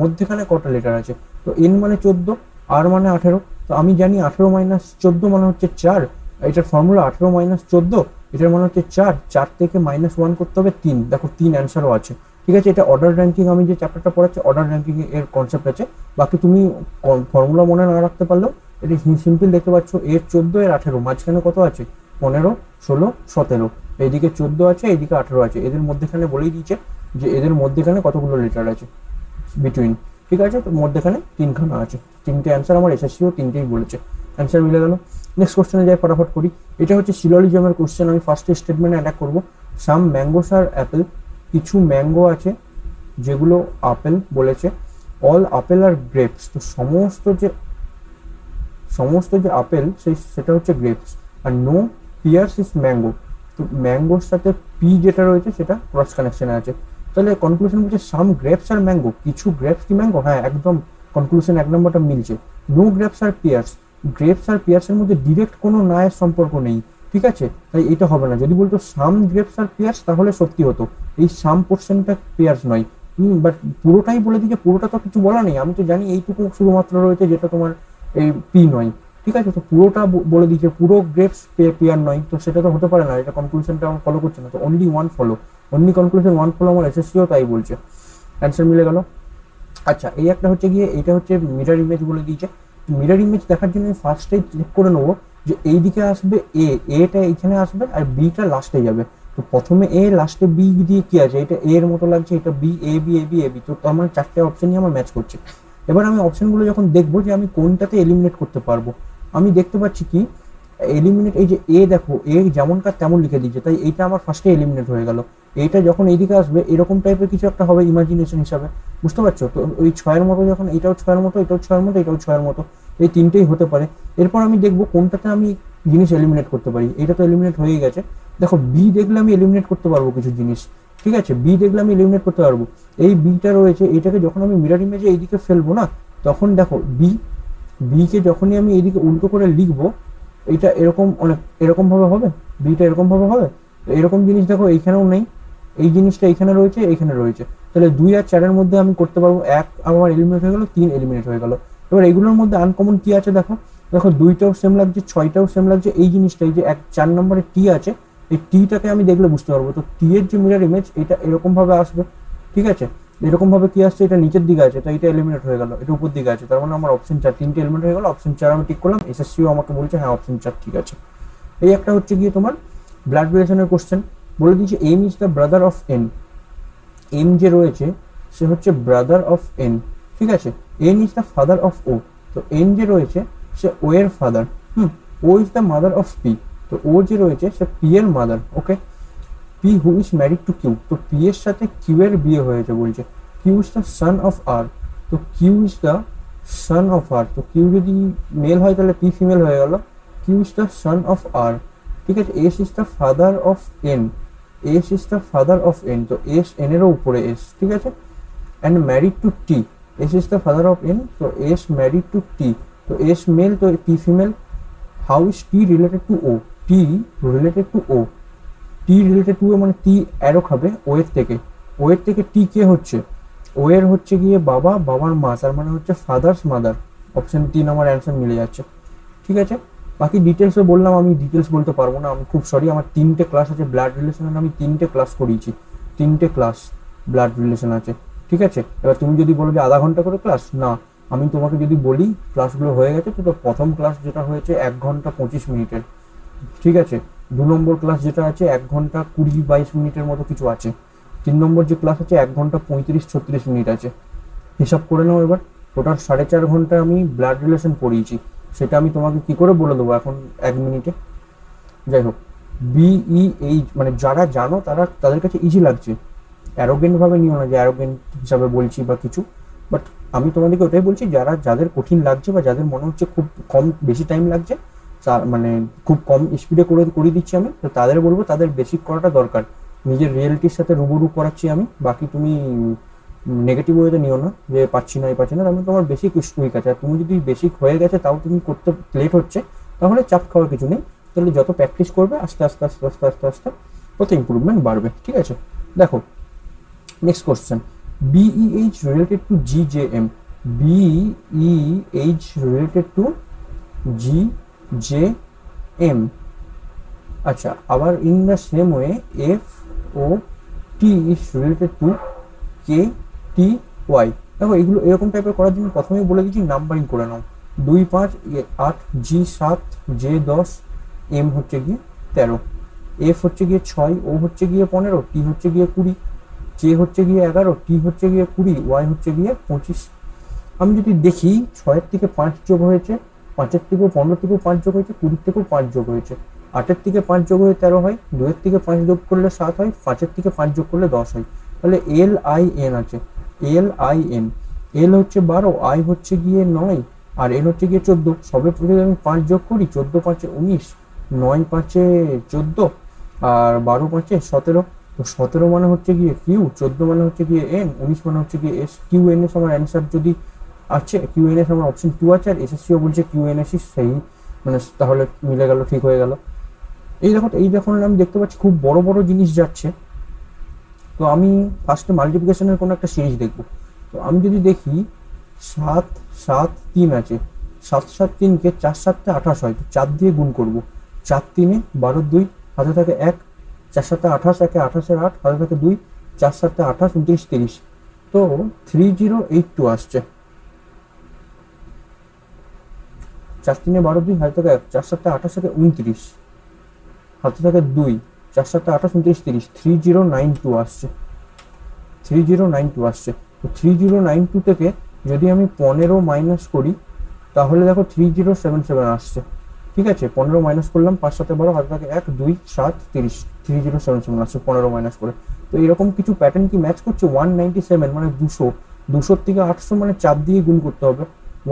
মধ্যেখানে কটা লেটার আছে, তো এন মানে 14, আর মানে 18, তো আমি জানি 18 মাইনাস 14 মানে হচ্ছে 4, এটার ফর্মুলা 18 মাইনাস 14, এটার মানে হচ্ছে 4, 4 থেকে -1 করতে হবে 3, দেখো 3 অ্যান্সারও আছে। ঠিক আছে, এটা অর্ডার র্যাঙ্কিং, আমি যে চ্যাপ্টারটা পড়াচ্ছি অর্ডার র্যাঙ্কিং এর কনসেপ্ট আছে। বাকি তুমি ফর্মুলা মনে না রাখতে পারলেও এটা সিম্পল, দেখতে পাচ্ছ এর 14 এর 18, মাঝখানে কত আছে 15 16 17, এইদিকে 14 আছে, এইদিকে 18 আছে, এদের মধ্যেখানে বলেই দিয়েছে যে এদের মধ্যেখানে কতগুলো লেটার আছে বিটুইন। ঠিক আছে, তো মধ্যেখানে 3খানা আছে, 3টে অ্যান্সার আমার এসএসসিও 3টেই বলেছে, অ্যান্সার মিলে গেল। নেক্সট কোশ্চেনে যাই ফটাফট করি, এটা হচ্ছে সিলোজিজমের কোশ্চেন। আমি ফার্স্টে স্টেটমেন্টে অ্যাটাক করবো, সাম ম্যাঙ্গোস আর অ্যাপেল, কিছু ম্যাঙ্গো আছে যেগুলো আপেল বলেছে, অল আপেল আর গ্রেপস, তো সমস্ত যে আপেল সেটা হচ্ছে গ্রেপস, আর নো পিয়ার্স ইজ ম্যাঙ্গো, তো ম্যাঙ্গোর সাথে পি যেটা রয়েছে সেটা ক্রস কানেকশনে আছে। তাহলে কনক্লুশন বলছে সাম গ্রেপস আর ম্যাঙ্গো, কিছু গ্রেপস কি ম্যাঙ্গো, হ্যাঁ একদম কনক্লুশন 1 নম্বরটা মিলছে। নো গ্রেপস আর পিয়ার্স, গ্রেপস আর পিয়ার্সের মধ্যে ডিরেক্ট কোনো নায়ের সম্পর্ক নেই। ঠিক আছে, তাই এটা হবে না। যদি বলতো সাম গ্রেপস আর পিয়ার্স তাহলে সত্যি হতো, এই সাম পোর্শনটা পিয়ার্স নয়। বাট পুরোটাই বলে দিকে, পুরোটা তো কিছু বলা নেই, আমি তো জানি এইটুকু শুধুমাত্র রয়েছে যেটা তোমার এই পি নয়। ঠিক আছে, তো পুরোটা বলে দিচ্ছে, পুরো গ্রেপস পিয়ার নয়, তো সেটা তো হতে পারে না, এটা কনক্লুশনটা আমার ফলো করছে না, তো only one follow, only conclusion one follow, আমার এসএসসিও তাই বলছে, অ্যান্সার মিলে গেল। আচ্ছা, এই একটা হচ্ছে গিয়ে, এটা হচ্ছে মিরর ইমেজ বলে দিয়েছে। মিরর ইমেজ দেখার জন্য আমি ফার্স্টেই চেক করে নেবো যে এইদিকে আসবে এটা এইখানে আসবে আর বিটা লাস্টে যাবে। তো প্রথমে এ লাস্টে বি দিয়ে কি আছে, এটা এ এর মতো লাগছে, এটা B A B A B A B, তো তার মানে চারটে অপশনই আমার ম্যাচ করছে। এবার আমি অপশনগুলো যখন দেখবো যে আমি কোনটাতে এলিমিনেট করতে পারবো, আমি দেখতে পাচ্ছি কি এলিমিনেট, এই যে এ দেখো এ যেমন কার তেমন লিখে দিচ্ছে, তাই এইটা আমার ফার্স্টে এলিমিনেট হয়ে গেল। এইটা যখন এইদিকে আসবে এরকম টাইপের কিছু একটা হবে ইমাজিনেশন হিসাবে, বুঝতে পারছো? তো ওই ছয়ের মতো যখন এটাও ছয়ের মতো, এটাও ছয়ের মতো, এটাও ছয়ের মতো, এই তিনটেই হতে পারে। এরপর আমি দেখবো কোনটাতে আমি জিনিস এলিমিনেট করতে পারি। এটা তো এলিমিনেট হয়ে গেছে, দেখো বি দেখলে আমি এলিমিনেট করতে পারবো কিছু জিনিস, ঠিক আছে? বি দেখলে আমি এলিমিনেট করতে পারবো। এই বিটা রয়েছে, এটাকে যখন আমি মিরর ইমেজে এইদিকে ফেলবো না, তখন দেখো বি কে যখনই আমি এইদিকে উল্টো করে লিখবো, এটা এরকম অনেক এরকম ভাবে হবে, বিটা এরকম ভাবে হবে। তো এরকম জিনিস দেখো এইখানেও নেই, এই জিনিসটা এখানে রয়েছে, এখানে রয়েছে। তাহলে 2 আর 4 এর মধ্যে আমি করতে পারবো, 1 আমার এলিমিনেট হয়ে গেল, 3 এলিমিনেট হয়ে গেল। এবার এগুলোর মধ্যে আনকমন কি আছে দেখো, দেখো 2টাও সেম লাগছে, 6টাও সেম লাগছে। এই জিনিসটাই যে 4 নম্বরে টি আছে, এই টিটাকে আমি দেখলে বুঝতে পারবো। তো টি এর যে মিরর ইমেজ এটা এরকম ভাবে আসবে, ঠিক আছে? এরকম ভাবে কি আসছে, এটা নিচের দিকে আছে, তো এটা এলিমিনেট হয়ে গেল, এটা উপর দিকে আছে, তার মানে আমার অপশন 4 তিনটে এলিমিনেট হয়ে গেল। অপশন 4 আমি টিক করলাম, এসএসসিও আমাকে বলছে হ্যাঁ অপশন 4 ঠিক আছে। এই একটা হচ্ছে গিয়ে তোমার ব্লাড রিলেশনের কোশ্চেন, বলে দিয়েছে M is the brother of N. M যে রয়েছে সে হচ্ছে ব্রাদার অফ এন, ঠিক আছে? N is the father of O, তো এন যে রয়েছে সে ও এর father. O is the mother of P, তো ও যে রয়েছে সে পি এর mother. Okay, P who is married to Q, তো পি এর সাথে কিউ এর বিয়ে হয়েছে বলছে। Q is the son of R, তো Q is the son of R, তো কিউ যদি মেল হয় তাহলে পি ফিমেল হয়ে গেল। Q is the son of R, ঠিক আছে? S is the father of N, S is the father of N, তো এস এন এরও উপরে এস, ঠিক আছে? And married to T, S is the father of N, তো এস ম্যারিড টু টি, তো এস মেল তো T female. How is T related to O, T related to O, T related to মানে টি অ্যারো খাবে ও এর থেকে, ও এর থেকে টি কে হচ্ছে, ও এর হচ্ছে গিয়ে বাবা, বাবার মা, তার মানে হচ্ছে ফাদার্স মাদার। অপশন 3 আমার অ্যান্সার মিলে যাচ্ছে, ঠিক আছে? বাকি ডিটেলসও বললাম, আমি ডিটেলস বলতে পারবো না, আমি খুব সরি। আমার 3টে ক্লাস আছে ব্লাড রিলেশনের, আমি 3টে ক্লাস করিয়েছি, 3টে ক্লাস ব্লাড রিলেশন আছে, ঠিক আছে? এবার তুমি যদি বলো যে আধা ঘন্টা করে ক্লাস, না আমি তোমাকে যদি বলি ক্লাসগুলো হয়ে গেছে, তো প্রথম ক্লাস যেটা হয়েছে 1 ঘন্টা 25 মিনিটের, ঠিক আছে? 2 নম্বর ক্লাস যেটা আছে 1 ঘন্টা 20-22 মিনিটের মতো কিছু আছে। 3 নম্বর যে ক্লাস আছে 1 ঘন্টা 35-36 মিনিট আছে। হিসাব করে নাও এবার, টোটাল 4.5 ঘন্টা আমি ব্লাড রিলেশন পড়িয়েছি। সেটা আমি তোমাকে কি করে বলে দেবো এখন 1 মিনিটে? যাই হোক, বিইএইচ মানে যারা জানো তারা, তাদের কাছে ইজি লাগছে, অ্যারোগেন্ট ভাবে নিও না যে অ্যারোগেন্ট হিসাবে বলছি বা কিছু। বাট আমি তোমাদেরকে ওটাই বলছি, যাদের কঠিন লাগছে বা যাদের মনে হচ্ছে খুব কম বেশি টাইম লাগছে, মানে খুব কম স্পিডে করে দিচ্ছি আমি, তো তাদের বলবো তাদের বেসিক করাটা দরকার। নিজের রিয়েলিটির সাথে রুবরু করাচ্ছি আমি, বাকি তুমি নেগেটিভ ওয়েতে নিও না যে পাচ্ছি না এই পাচ্ছি না, আমি তোমার বেসিক উইক আছে। আর তুমি যদি বেসিক হয়ে গেছে তাও তুমি করতে লেট হচ্ছে, তাহলে চাপ খাওয়ার কিছু নেই। তাহলে যত প্র্যাকটিস করবে আস্তে আস্তে আস্তে আস্তে আস্তে আস্তে তত ইম্প্রুভমেন্ট বাড়বে, ঠিক আছে? দেখো next question, BEH related to GJM, BEH related to GJM. আচ্ছা, আবার in the same way F O T is related to K T Y. দেখো এগুলো এরকম টাইপের করার জন্য প্রথমেই বলে দিচ্ছি নাম্বারিং করে নাও, 2 5 8, জি 7, জে 10, এম হচ্ছে গিয়ে 13, এফ হচ্ছে গিয়ে 6, ও হচ্ছে গিয়ে 15, টি হচ্ছে গিয়ে 20, জে হচ্ছে গিয়ে 11, টি হচ্ছে গিয়ে 20, ওয়াই হচ্ছে গিয়ে 25। আমি যদি দেখি 6-এর থেকে 5 যোগ হয়েছে, 5-এর থেকেও 15 থেকেও 5 যোগ হয়েছে, 20 থেকেও 5 যোগ হয়েছে, 8-এর থেকে 5 যোগ হয়ে 13 হয়, 2-এর থেকে 5 যোগ করলে 7 হয়, 5-এর থেকে 5 যোগ করলে 10 হয়। তাহলে এল আই এন আছে, এল আই এন, এল হচ্ছে 12, আই হচ্ছে গিয়ে 9, আর এন হচ্ছে গিয়ে 14। সবের প্রতি আমি 5 যোগ করি, 14 5 19, 9 5 14, আর 12 5 17। তো 17 মানে হচ্ছে গিয়ে কিউ, 14 মানে হচ্ছে গিয়ে এন, 19 মানে হচ্ছে গিয়ে এস। কিউ এন এস আমার অ্যান্সার যদি আছে, কিউ এন এস আমার অপশন 2 আছে, আর এসএসসিও বলছে কিউ এন এস সেই, মানে তাহলে মিলে গেল, ঠিক হয়ে গেল। এই দেখুন আমি দেখতে পাচ্ছি খুব বড় বড় জিনিস যাচ্ছে। তো আমি ফার্স্টে মাল্টিপ্লিকেশনের কোনো একটা সিরিজ দেখবো। তো আমি যদি দেখি 7 7 3 আছে, 7 7 3-কে 4 7-এ 28 হয়, তো 4 দিয়ে গুণ করবো, 4 3-এ 12 2, হাতে থাকে 1, 4 7-এ 28, 1-এ 28-এর 8, হাতে থাকে 2, 4 7-এ 28 29 30, তো 3082 আসছে। 4 3 12 2 হাতে থাকে 1, 4 7 28 থেকে 29, হাতে থাকে 2, 4 7 28 29 30, 3092 আসছে, 3092 আসছে। তো 3092 থেকে যদি আমি 15 মাইনাস করি তাহলে দেখো 3077 আসছে। ঠিক আছে, 15 মাইনাস করলাম, 5 7 12, হাতে থাকে 1 2 7 30, 3077 আসছে 15 মাইনাস করে। তো এরকম কিছু প্যাটার্ন কি ম্যাচ করছে? 197 মানে 200, 200 থেকে 800 মানে 4 দিয়ে গুণ করতে হবে।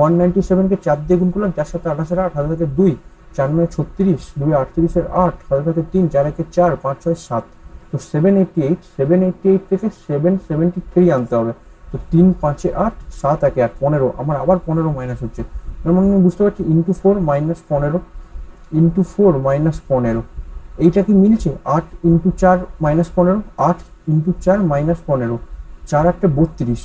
197 কে 4 দিয়ে গুণ করলাম, 4 7 28 8, হাতে থাকে 2, 4 9 36, 2 38 8, হাতে থাকে 3, 4 1 4, 5 6 7। তো 788, 788 থেকে 773 আনতে হবে। তো 3 5 8, 7 1 8, 15, আমার আবার 15 মাইনাস হচ্ছে। তার মানে আমি বুঝতে পারছি ইন্টু 4 মাইনাস 15, ইন্টু 4 মাইনাস 15, এইটা কি মিলছে? 8 ইন্টু 4 মাইনাস 15, 8 ইন্টু 4 মাইনাস 15, 4 8 32,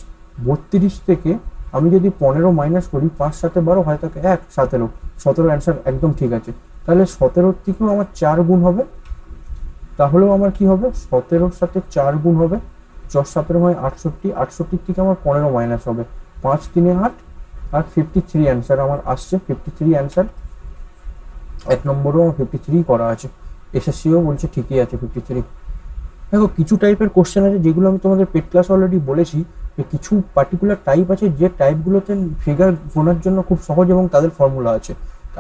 32 থেকে আমি যদি 15 মাইনাস করি, 5 7 12, হয় থাকে 1, 17, 17 অ্যান্সার একদম ঠিক আছে। তাহলে 17 থেকেও আমার 4 গুণ হবে, তাহলেও আমার কি হবে? 17-র সাথে 4 গুণ হবে, 10 17 হয় 68, 68 থেকে আমার 15 মাইনাস হবে, 5 3 8, আর 53 অ্যান্সার আমার আসছে। 53 অ্যান্সার, 1 নম্বরও 53 করা আছে, এসএসসিও বলছে ঠিকই আছে 53। দেখো কিছু টাইপের কোশ্চেন আছে যেগুলো আমি তোমাদের পেড ক্লাস অলরেডি বলেছি, যে কিছু পার্টিকুলার টাইপ আছে যে টাইপগুলোতে ফিগার গোনার জন্য খুব সহজ এবং তাদের ফর্মুলা আছে।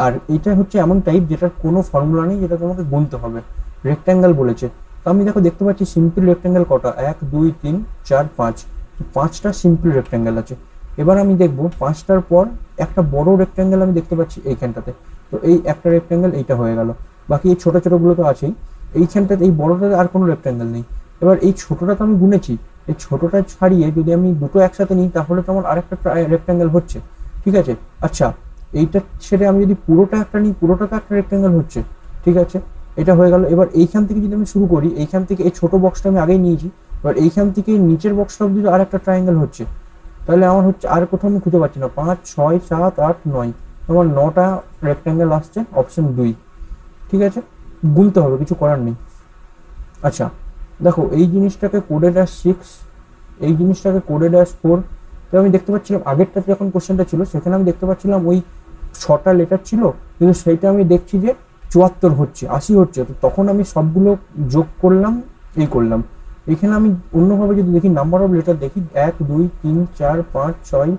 আর এটা হচ্ছে এমন টাইপ যেটার কোনো ফর্মুলা নেই, যেটা তোমাকে গুনতে হবে। রেক্ট্যাঙ্গেল বলেছে, তো আমি দেখো দেখতে পাচ্ছি সিম্পল রেক্ট্যাঙ্গেল কটা, 1 2 3 4 5, 5টা সিম্পল রেক্ট্যাঙ্গেল আছে। এবার আমি দেখবো 5টার পর একটা বড় রেক্ট্যাঙ্গেল আমি দেখতে পাচ্ছি এইখানটাতে। তো এই একটা রেক্ট্যাঙ্গেল এইটা হয়ে গেল, বাকি এই ছোট ছোটগুলো তো আছেই। এইখানটাতে এই বড়টাতে আর কোনো রেক্ট্যাঙ্গেল নেই। এবার এই ছোটটা তো আমি গুনেছি, এই ছোটটা ছাড়িয়ে যদি আমি দুটো একসাথে নিই তাহলে তো আমার আরেকটা রেক্ট্যাঙ্গেল হচ্ছে। ঠিক আছে, আচ্ছা এইটা ছেড়ে আমি যদি পুরোটা একটা নিই, পুরোটা তো একটা রেক্ট্যাঙ্গেল হচ্ছে। ঠিক আছে, এটা হয়ে গেল। এবার এইখান থেকে যদি আমি শুরু করি, এইখান থেকে এই ছোট বক্সটা আমি আগেই নিয়েছি, এবার এইখান থেকে নিচের বক্সটা অব্দি আর একটা ট্রায়াঙ্গেল হচ্ছে। তাহলে আমার হচ্ছে আর কোথাও আমি খুঁজে পাচ্ছি না, 5 6 7 8 9, আমার 9টা রেক্ট্যাঙ্গেল আসছে, অপশন 2। ঠিক আছে, গুনতে হবে, কিছু করার নেই। আচ্ছা দেখো এই জিনিসটাকে কোডে ড্যাশ 6, এই জিনিসটাকে কোডে ড্যাশ 4। তো আমি দেখতে পাচ্ছিলাম আগেরটাতে যখন কোশ্চেনটা ছিল সেখানে আমি দেখতে পাচ্ছিলাম ওই 6টা লেটার ছিল, কিন্তু সেইটা আমি দেখছি যে 74 হচ্ছে, 80 হচ্ছে। তো তখন আমি সবগুলো যোগ করলাম, এই করলাম। এখানে আমি অন্যভাবে যদি দেখি, নাম্বার অফ লেটার দেখি, 1 2 3 4 5 6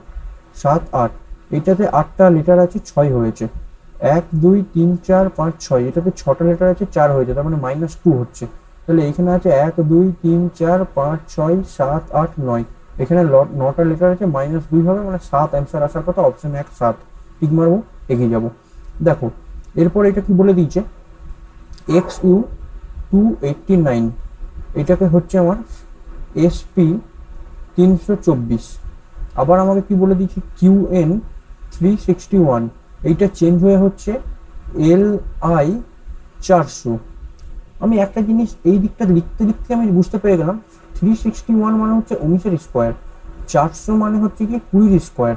7 8, এইটাতে 8টা লেটার আছে, 6 হয়েছে। 1 2 3 4 5 6, এটাতে 6টা লেটার আছে, 4 হয়েছে, তার মানে -2 হচ্ছে। তাহলে এখানে আছে 1 2 3 4 5 6 7 8 9, এখানে 9টা লেটার আছে, -2 হবে, মানে 7 অ্যান্সার আসার কথা, অপশন 1 7। টিক মারবো, এগিয়ে যাবো। দেখো এরপর এটা কি বলে দিয়েছে, XU 289, এটাকে হচ্ছে আমার SP 324। আবার আমাকে কি বলে দিয়েছে, QN 361, এইটা চেঞ্জ হয়ে হচ্ছে LI 400। আমি একটা জিনিস এই দিকটা লিখতে লিখতে আমি বুঝতে পেরে গেলাম, 361 মানে হচ্ছে 19-এর স্কোয়ার, 400 মানে হচ্ছে কি 20-এর স্কোয়ার।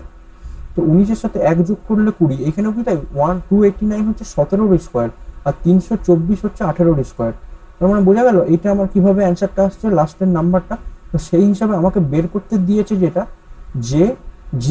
তো 19-এর সাথে 1 যোগ করলে 20, এখানেও কি তাই, 289 হচ্ছে 17-এর স্কোয়ার, আর 324 হচ্ছে 18-এর স্কোয়ার। তার মানে বোঝা গেল এইটা আমার কিভাবে অ্যান্সারটা আসছে, লাস্টের নাম্বারটা। তো সেই হিসাবে আমাকে বের করতে দিয়েছে যেটা JG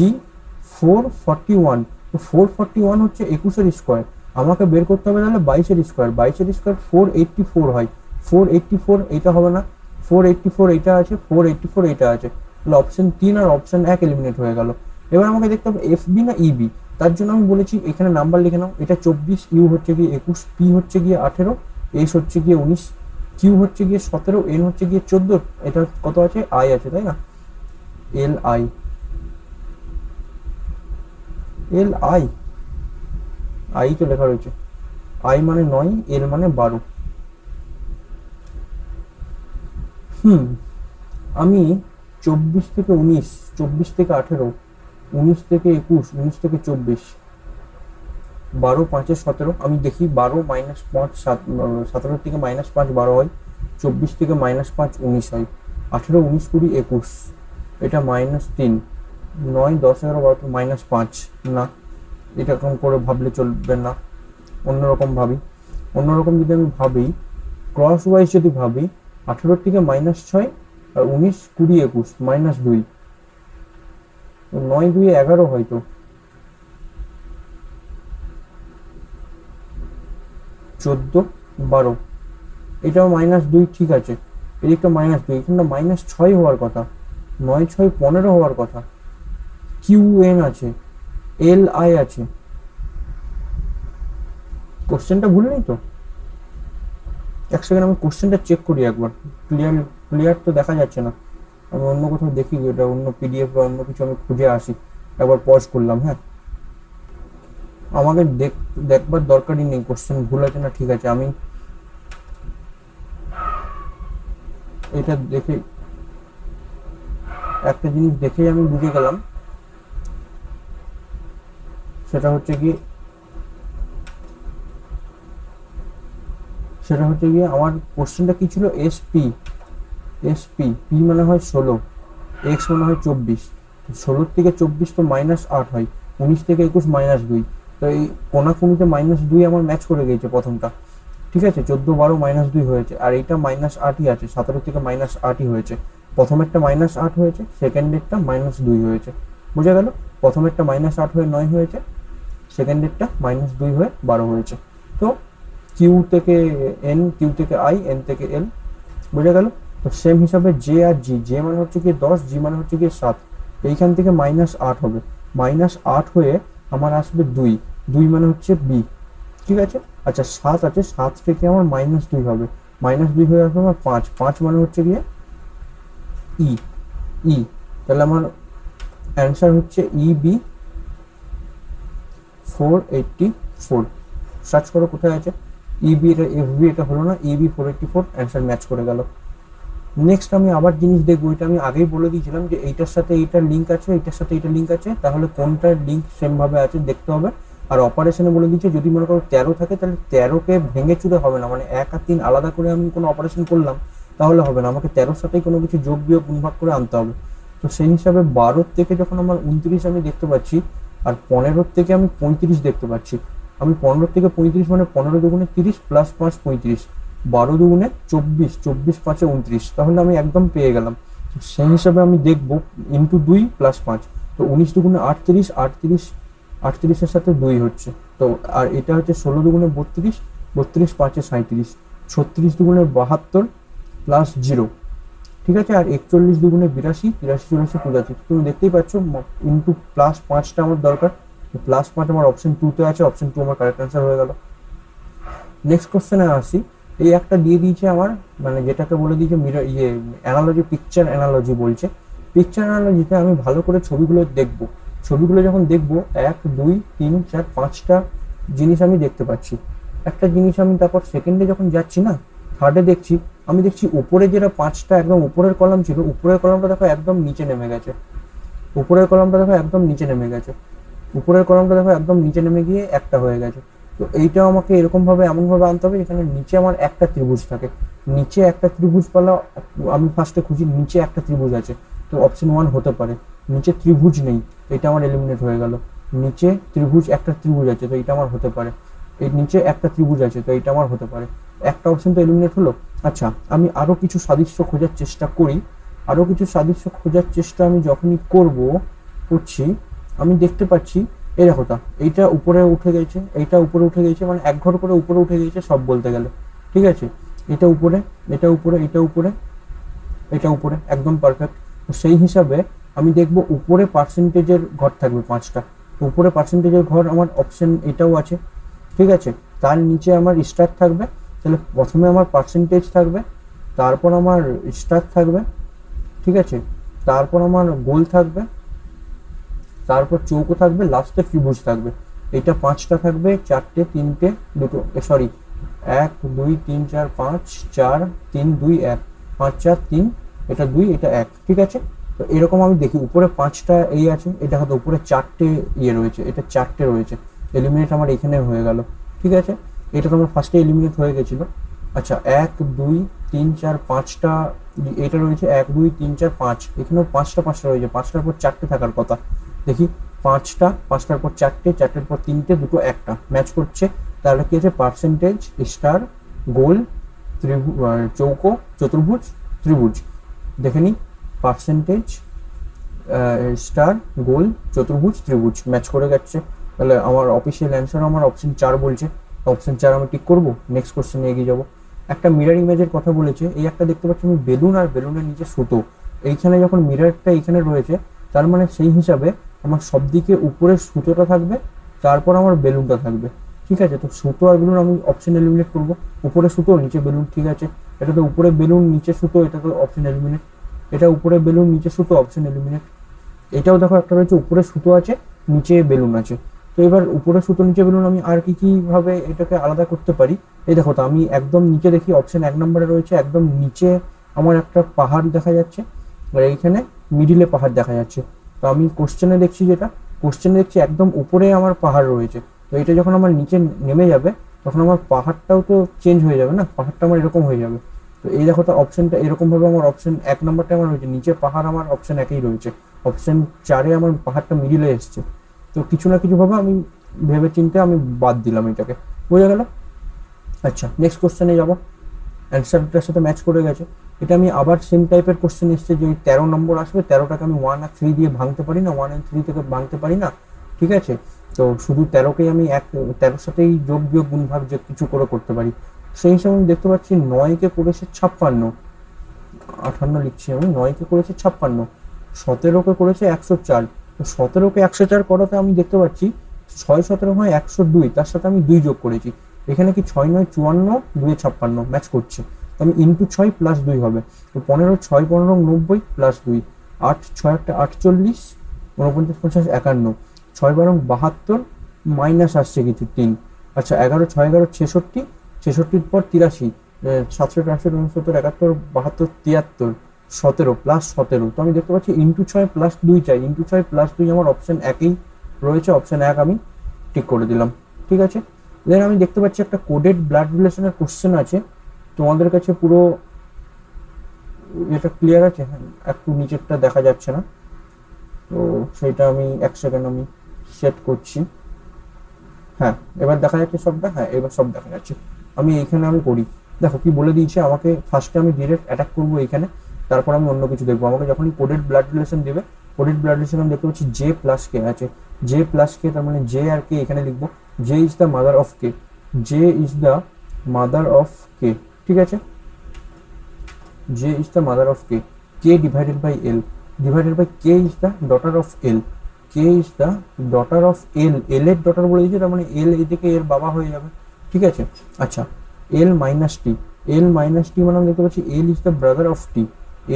441। তো 441 হচ্ছে 21-এর স্কোয়ার, আমাকে বের করতে হবে তাহলে 22-এর স্কোয়ার, 22-এর স্কোয়ার 484 হয়, 484 এইটা হবে না, 484 এইটা আছে, 484 এইটা আছে, তাহলে অপশন 3 আর অপশন 1 এলিমিনেট হয়ে গেল। এবার আমাকে দেখতে হবে FB না EB, তার জন্য আমি বলেছি এখানে নাম্বার লিখে নাও, এটা 24, U হচ্ছে গিয়ে 21, P হচ্ছে গিয়ে 18, S হচ্ছে গিয়ে 19, Q হচ্ছে গিয়ে 17, N হচ্ছে গিয়ে 14, এটা কত আছে, I আছে তাই না, LI, LI, I তো লেখা রয়েছে, I মানে 9, L মানে 12। আমি 24 থেকে 19, 24 থেকে 18, 19 থেকে 21, 19 থেকে 24, 12 5 17, আমি দেখি 12 -5 17 থেকে -5 12 হয়, 24 থেকে -5 19 হয়, 18 19 20 21, এটা -3, 9 10 11 12 -5 না, এটা এরকম করে ভাবলে চলবে না, অন্যরকম ভাবি। অন্যরকম যদি আমি ভাবি, ক্রস ওয়াইজ যদি ভাবি, 18 থেকে -6 আর 19 20 21 -2, 9 2 11 হয়তো, 14, 12, এটাও -2, ঠিক আছে, এদিকটা -2, এখানটা -6 হওয়ার কথা, 9, 6, 15 হওয়ার কথা। QN আছে, LI আছে, কোশ্চেনটা ভুল নেই তো? এক সেকেন্ড আমি কোশ্চেনটা চেক করি একবার, ক্লিয়ার তো দেখা যাচ্ছে না, আমি অন্য কোথাও দেখি, এটা অন্য PDF বা অন্য কিছু আমি খুঁজে আসি। একবার পজ করলাম, হ্যাঁ, আমাকে দেখবার দরকারই নেই কোশ্চেন ভুল আছে না ঠিক আছে, আমি এটা দেখে একটা জিনিস দেখেই আমি বুঝে গেলাম, সেটা হচ্ছে গিয়ে আমার কোশ্চেনটা কি ছিল, এসপি, পি মানে হয় 16, এক্স মানে হয় 24, 16 থেকে 24 তো -8 হয়, 19 থেকে 21 -2, তো এই কোনাকুনিতে -2 আমার ম্যাচ করে গেছে প্রথমটা, ঠিক আছে, 14, 12 -2 হয়েছে, আর এইটা -8ই আছে, 17 থেকে -8ই হয়েছে, প্রথমেরটা -8 হয়েছে, সেকেন্ডেরটা -2 হয়েছে, বোঝা গেল? প্রথমেরটা -8 হয়ে 9 হয়েছে, সেকেন্ডেরটা -2 হয়ে 12 হয়েছে। তো কিউ থেকে এন, কিউ থেকে আই, এন থেকে এল, বোঝা গেল? তো সেম হিসাবে জে আর জি, জে মানে হচ্ছে কি 10, জি মানে হচ্ছে কি 7, এইখান থেকে -8 হবে, -8 হয়ে আমার আসবে 2 মানে হচ্ছে বি, ঠিক আছে। আচ্ছা 7 আছে, 7 থেকে আমার -2 হবে, -2 হয়ে আসবে আমার 5 মানে হচ্ছে গিয়ে ই, তাহলে আমার অ্যান্সার হচ্ছে EB 484। সার্চ করো কোথায় আছে EB, এটা FB এটা হলো না, EB 484 অ্যান্সার ম্যাচ করে গেল। নেক্সট আমি আবার জিনিস দেখবো, এটা আমি আগেই বলে দিয়েছিলাম যে এইটার সাথে এইটার লিঙ্ক আছে, এইটার সাথে এইটার লিঙ্ক আছে, তাহলে কোনটার লিঙ্ক সেম ভাবে আছে দেখতে হবে। আর অপারেশনে বলে দিচ্ছে যদি মনে করো 13 থাকে তাহলে 13কে ভেঙে চুরে হবে না, মানে 1 আর 3 আলাদা করে আমি কোনো অপারেশন করলাম তাহলে হবে না, আমাকে 13 সাথেই কোনো কিছু যোগ বিয়োগ গুণভাগ করে আনতে হবে। তো সেই হিসাবে 12 থেকে যখন আমার 29 আমি দেখতে পাচ্ছি, আর 15 থেকে আমি 35 দেখতে পাচ্ছি, আমি 15 থেকে 35 মানে 15 দুগুণে 30 প্লাস 5 35, 12 দুগুণে 24, 24 5 29, তাহলে আমি একদম পেয়ে গেলাম। সেই হিসাবে আমি দেখবো ইন্টু 2 প্লাস 5, তো 19 দুগুণে 38, 38 সাথে 2 হচ্ছে, তো আর এটা হচ্ছে 16 দুগুণে 32, 32 5 37, 36 দুগুণে 72 প্লাস 0, ঠিক আছে, আর 41 দুগুণে 82, 83 84 85, তুমি দেখতেই পাচ্ছ ইন্টু প্লাস 5টা আমার দরকার, প্লাস 5 আমার অপশন 2 তে আছে, অপশন 2 আমার কারেক্ট অ্যান্সার হয়ে গেল। নেক্সট কোশ্চেনে আসি, এই একটা দিয়ে দিয়েছে আমার, মানে যেটাকে বলে দিয়েছে অ্যানালজি, পিকচার অ্যানালজি বলছে। পিকচার অ্যানালজিতে আমি ভালো করে ছবিগুলো দেখব, ছবিগুলো যখন দেখব 1 2 3 4 5টা জিনিস আমি দেখতে পাচ্ছি, একটা জিনিস আমি তারপর সেকেন্ডে যখন যাচ্ছি না, থার্ডে দেখছি, আমি দেখছি উপরে যেটা 5টা একদম উপরের কলাম ছিল, উপরের কলামটা দেখো একদম নিচে নেমে গেছে, উপরের কলামটা দেখো একদম নিচে নেমে গেছে, উপরের কলামটা দেখো একদম নিচে নেমে গিয়ে একটা হয়ে গেছে। তো এইটাও আমাকে এরকম ভাবে এমন ভাবে আনতে হবে যেখানে নিচে আমার একটা ত্রিভুজ থাকে, নিচে একটা ত্রিভুজ পালা আমি ফার্স্টে খুঁজি, নিচে একটা ত্রিভুজ আছে, তো অপশন 1 হতে পারে। নিচে ত্রিভুজ নেই, এটা আমার এলিমিনেট হয়ে গেল। নিচে একটা ত্রিভুজ আছে, তো এটা আমার হতে পারে। এই নিচে একটা ত্রিভুজ আছে, তো এটা আমার হতে পারে। একটা অপশন তো এলিমিনেট হলো। আচ্ছা আমি আরো কিছু সাদৃশ্য খোঁজার চেষ্টা করি, আরো কিছু সাদৃশ্য খোঁজার চেষ্টা আমি যখনই করছি, আমি দেখতে পাচ্ছি এই দেখো তা এইটা উপরে উঠে গেছে, এইটা উপরে উঠে গেছে, মানে এক ঘর করে উপরে উঠে গেছে সব বলতে গেলে, ঠিক আছে, এটা উপরে, এটা উপরে, এটা উপরে, এটা উপরে, একদম পারফেক্ট। তো সেই হিসাবে আমি দেখবো উপরে পার্সেন্টেজের ঘর থাকবে 5টা, উপরে পার্সেন্টেজের ঘর আমার অপশন এটাও আছে, ঠিক আছে, তার নিচে আমার স্টার থাকবে, তাহলে প্রথমে আমার পার্সেন্টেজ থাকবে, তারপর আমার স্টার থাকবে, ঠিক আছে, তারপর আমার গোল থাকবে, তারপর চৌকো থাকবে, লাস্টে ত্রিভুজ থাকবে। এটা 5টা থাকবে, 4টে 3টে 2টো, সরি 1 2 3 4 5 4 3 2 1 5 4 3, এটা 2 এটা 1, ঠিক আছে। তো এরকম আমি দেখি উপরে 5টা এই আছে, এটা হয়তো উপরে 4টে রয়েছে, এটা 4টে রয়েছে, এলিমিনেট আমার এখানে হয়ে গেল, ঠিক আছে। এটা তো আমার ফার্স্টে এলিমিনেট হয়ে গেছিল। আচ্ছা 1 2 3 4 5টা এটা রয়েছে, 1 2 3 4 5, এখানেও 5টা রয়েছে, 5টার পর 4টে থাকার কথা, দেখি 5টার পর 4টে, 4টের পর 3টে, দুটো একটা ম্যাচ করছে, তাহলে কি আছে পার্সেন্টেজ, স্টার, গোল, চৌকো, চতুর্ভুজ, ত্রিভুজ, দেখে নি পার্সেন্টেজ, স্টার, গোল, চতুর্ভুজ, ত্রিভুজ ম্যাচ করে গেছে, তাহলে আমার অফিসিয়াল অ্যান্সার আমার অপশন 4 বলছে। অপশন 4 আমি টিক করবো, নেক্সট কোশ্চেনে এগিয়ে যাবো। একটা মিরর ইমেজের কথা বলেছে, এই একটা দেখতে পাচ্ছি আমি বেলুন আর বেলুনের নিচে সুতো। এইখানে যখন মিররটা এইখানে রয়েছে, তার মানে সেই হিসাবে আমার সব দিকে উপরে সুতোটা থাকবে, তারপর আমার বেলুনটা থাকবে। ঠিক আছে, তো সুতো আর বেলুন আমি অপশন এলিমিনেট করবো। উপরে সুতো নিচে বেলুন, ঠিক আছে। এটা তো উপরে বেলুন নিচে সুতো, এটা তো অপশন এলিমিনেট। এটা উপরে বেলুন নিচে সুতো, অপশন এলিমিনেট। এটাও দেখো একটা রয়েছে, উপরে সুতো আছে নিচে বেলুন আছে। তো এবার উপরে সুতো নিচে বেলুন আমি আর কি কি ভাবে এটাকে আলাদা করতে পারি। এই দেখো, তো আমি একদম নিচে দেখি অপশন 1 নম্বরে রয়েছে, একদম নিচে আমার একটা পাহাড় দেখা যাচ্ছে, আর এইখানে মিডিলে পাহাড় দেখা যাচ্ছে। তো আমি কোশ্চেনে দেখছি, যেটা কোশ্চেনে দেখছি একদম উপরে আমার পাহাড় রয়েছে। তো এটা যখন আমার নিচে নেমে যাবে, তখন আমার পাহাড়টাও তো চেঞ্জ হয়ে যাবে না, পাহাড়টা আমার এরকম হয়ে যাবে। তো এই দেখো, তো অপশনটা এরকম ভাবে আমার অপশন 1 নম্বরটা আমার রয়েছে, নিচে পাহাড় আমার অপশন 1-এই রয়েছে, অপশন 4-এ আমার পাহাড়টা মিডিলে এসছে। তো কিছু না কিছু ভাবে আমি ভেবে চিন্তে আমি বাদ দিলাম এটাকে, বোঝা গেল। আচ্ছা, নেক্সট কোশ্চেনে যাবো। অ্যান্সারটার সাথে ম্যাচ করে গেছে। এটা আমি আবার সেম টাইপের কোশ্চেন এসছে, যে 13 নম্বর আসবে, 13টাকে আমি 1 আর 3 দিয়ে ভাঙতে পারি না, 1 আর 3 থেকে ভাঙতে পারি না। ঠিক আছে, তো শুধু 13কেই আমি 13-র সাথেই যোগ বিয়োগ গুণ ভাগ যে কিছু করে করতে পারি। সেই হিসাবে আমি দেখতে পাচ্ছি 9কে করেছে 56, 58 লিখছি আমি, 9কে করেছে 56, 17কে করেছে 104। তো 17কে 104 করাতে আমি দেখতে পাচ্ছি 6 17 হয় 102, তার সাথে আমি 2 যোগ করেছি। এখানে কি 6 9 54, 2 56 ম্যাচ করছে। তো আমি ইন্টু 6 প্লাস 2 হবে। তো 15 6 15 90 প্লাস 2, 8 6 একটা 48, 49 50 51, 6 12 72, মাইনাস আসছে কিছু 3। আচ্ছা, 11 6 11 66, 66-র পর 83, 67 68 69 71 72 73, 17 প্লাস 17। তো আমি দেখতে পাচ্ছি ইন্টু 6 প্লাস 2 চাই, ইন্টু 6 প্লাস 2 আমার অপশন 1-এই রয়েছে, অপশন 1 আমি টিক করে দিলাম। ঠিক আছে, দেন আমি দেখতে পাচ্ছি একটা কোডেড ব্লাড রিলেশনের কোশ্চেন আছে। তোমাদের কাছে পুরো এটা ক্লিয়ার আছে? হ্যাঁ, একটু নিচেরটা দেখা যাচ্ছে না, তো সেইটা আমি 1 সেকেন্ড আমি সেট করছি। হ্যাঁ, এবার দেখা যাচ্ছে সবটা, হ্যাঁ এবার সব দেখা যাচ্ছে। আমি এইখানে আমি করি, দেখো কি বলে দিয়েছে আমাকে। ফার্স্টে আমি ডিরেক্ট অ্যাটাক করবো এইখানে, তারপর আমি অন্য কিছু দেখবো। আমাকে যখনই কোডেড ব্লাড রিলেশন দেবে, কোডেড ব্লাড রিলেশন আমি দেখতে পাচ্ছি জে প্লাস কে আছে, জে প্লাস কে, তার মানে জে আর কে এখানে লিখবো। J is the mother of K, J is the mother of K. ঠিক আছে, J is the mother of K, K divided by L, divided by K is the daughter of L, K is the daughter of L, L এর ডটার বলে দিয়েছে, তার মানে এল এদিকে এর বাবা হয়ে যাবে। ঠিক আছে, আচ্ছা, এল মাইনাস টি, এল মাইনাস টি মানে আমি দেখতে পাচ্ছি L is the brother of T,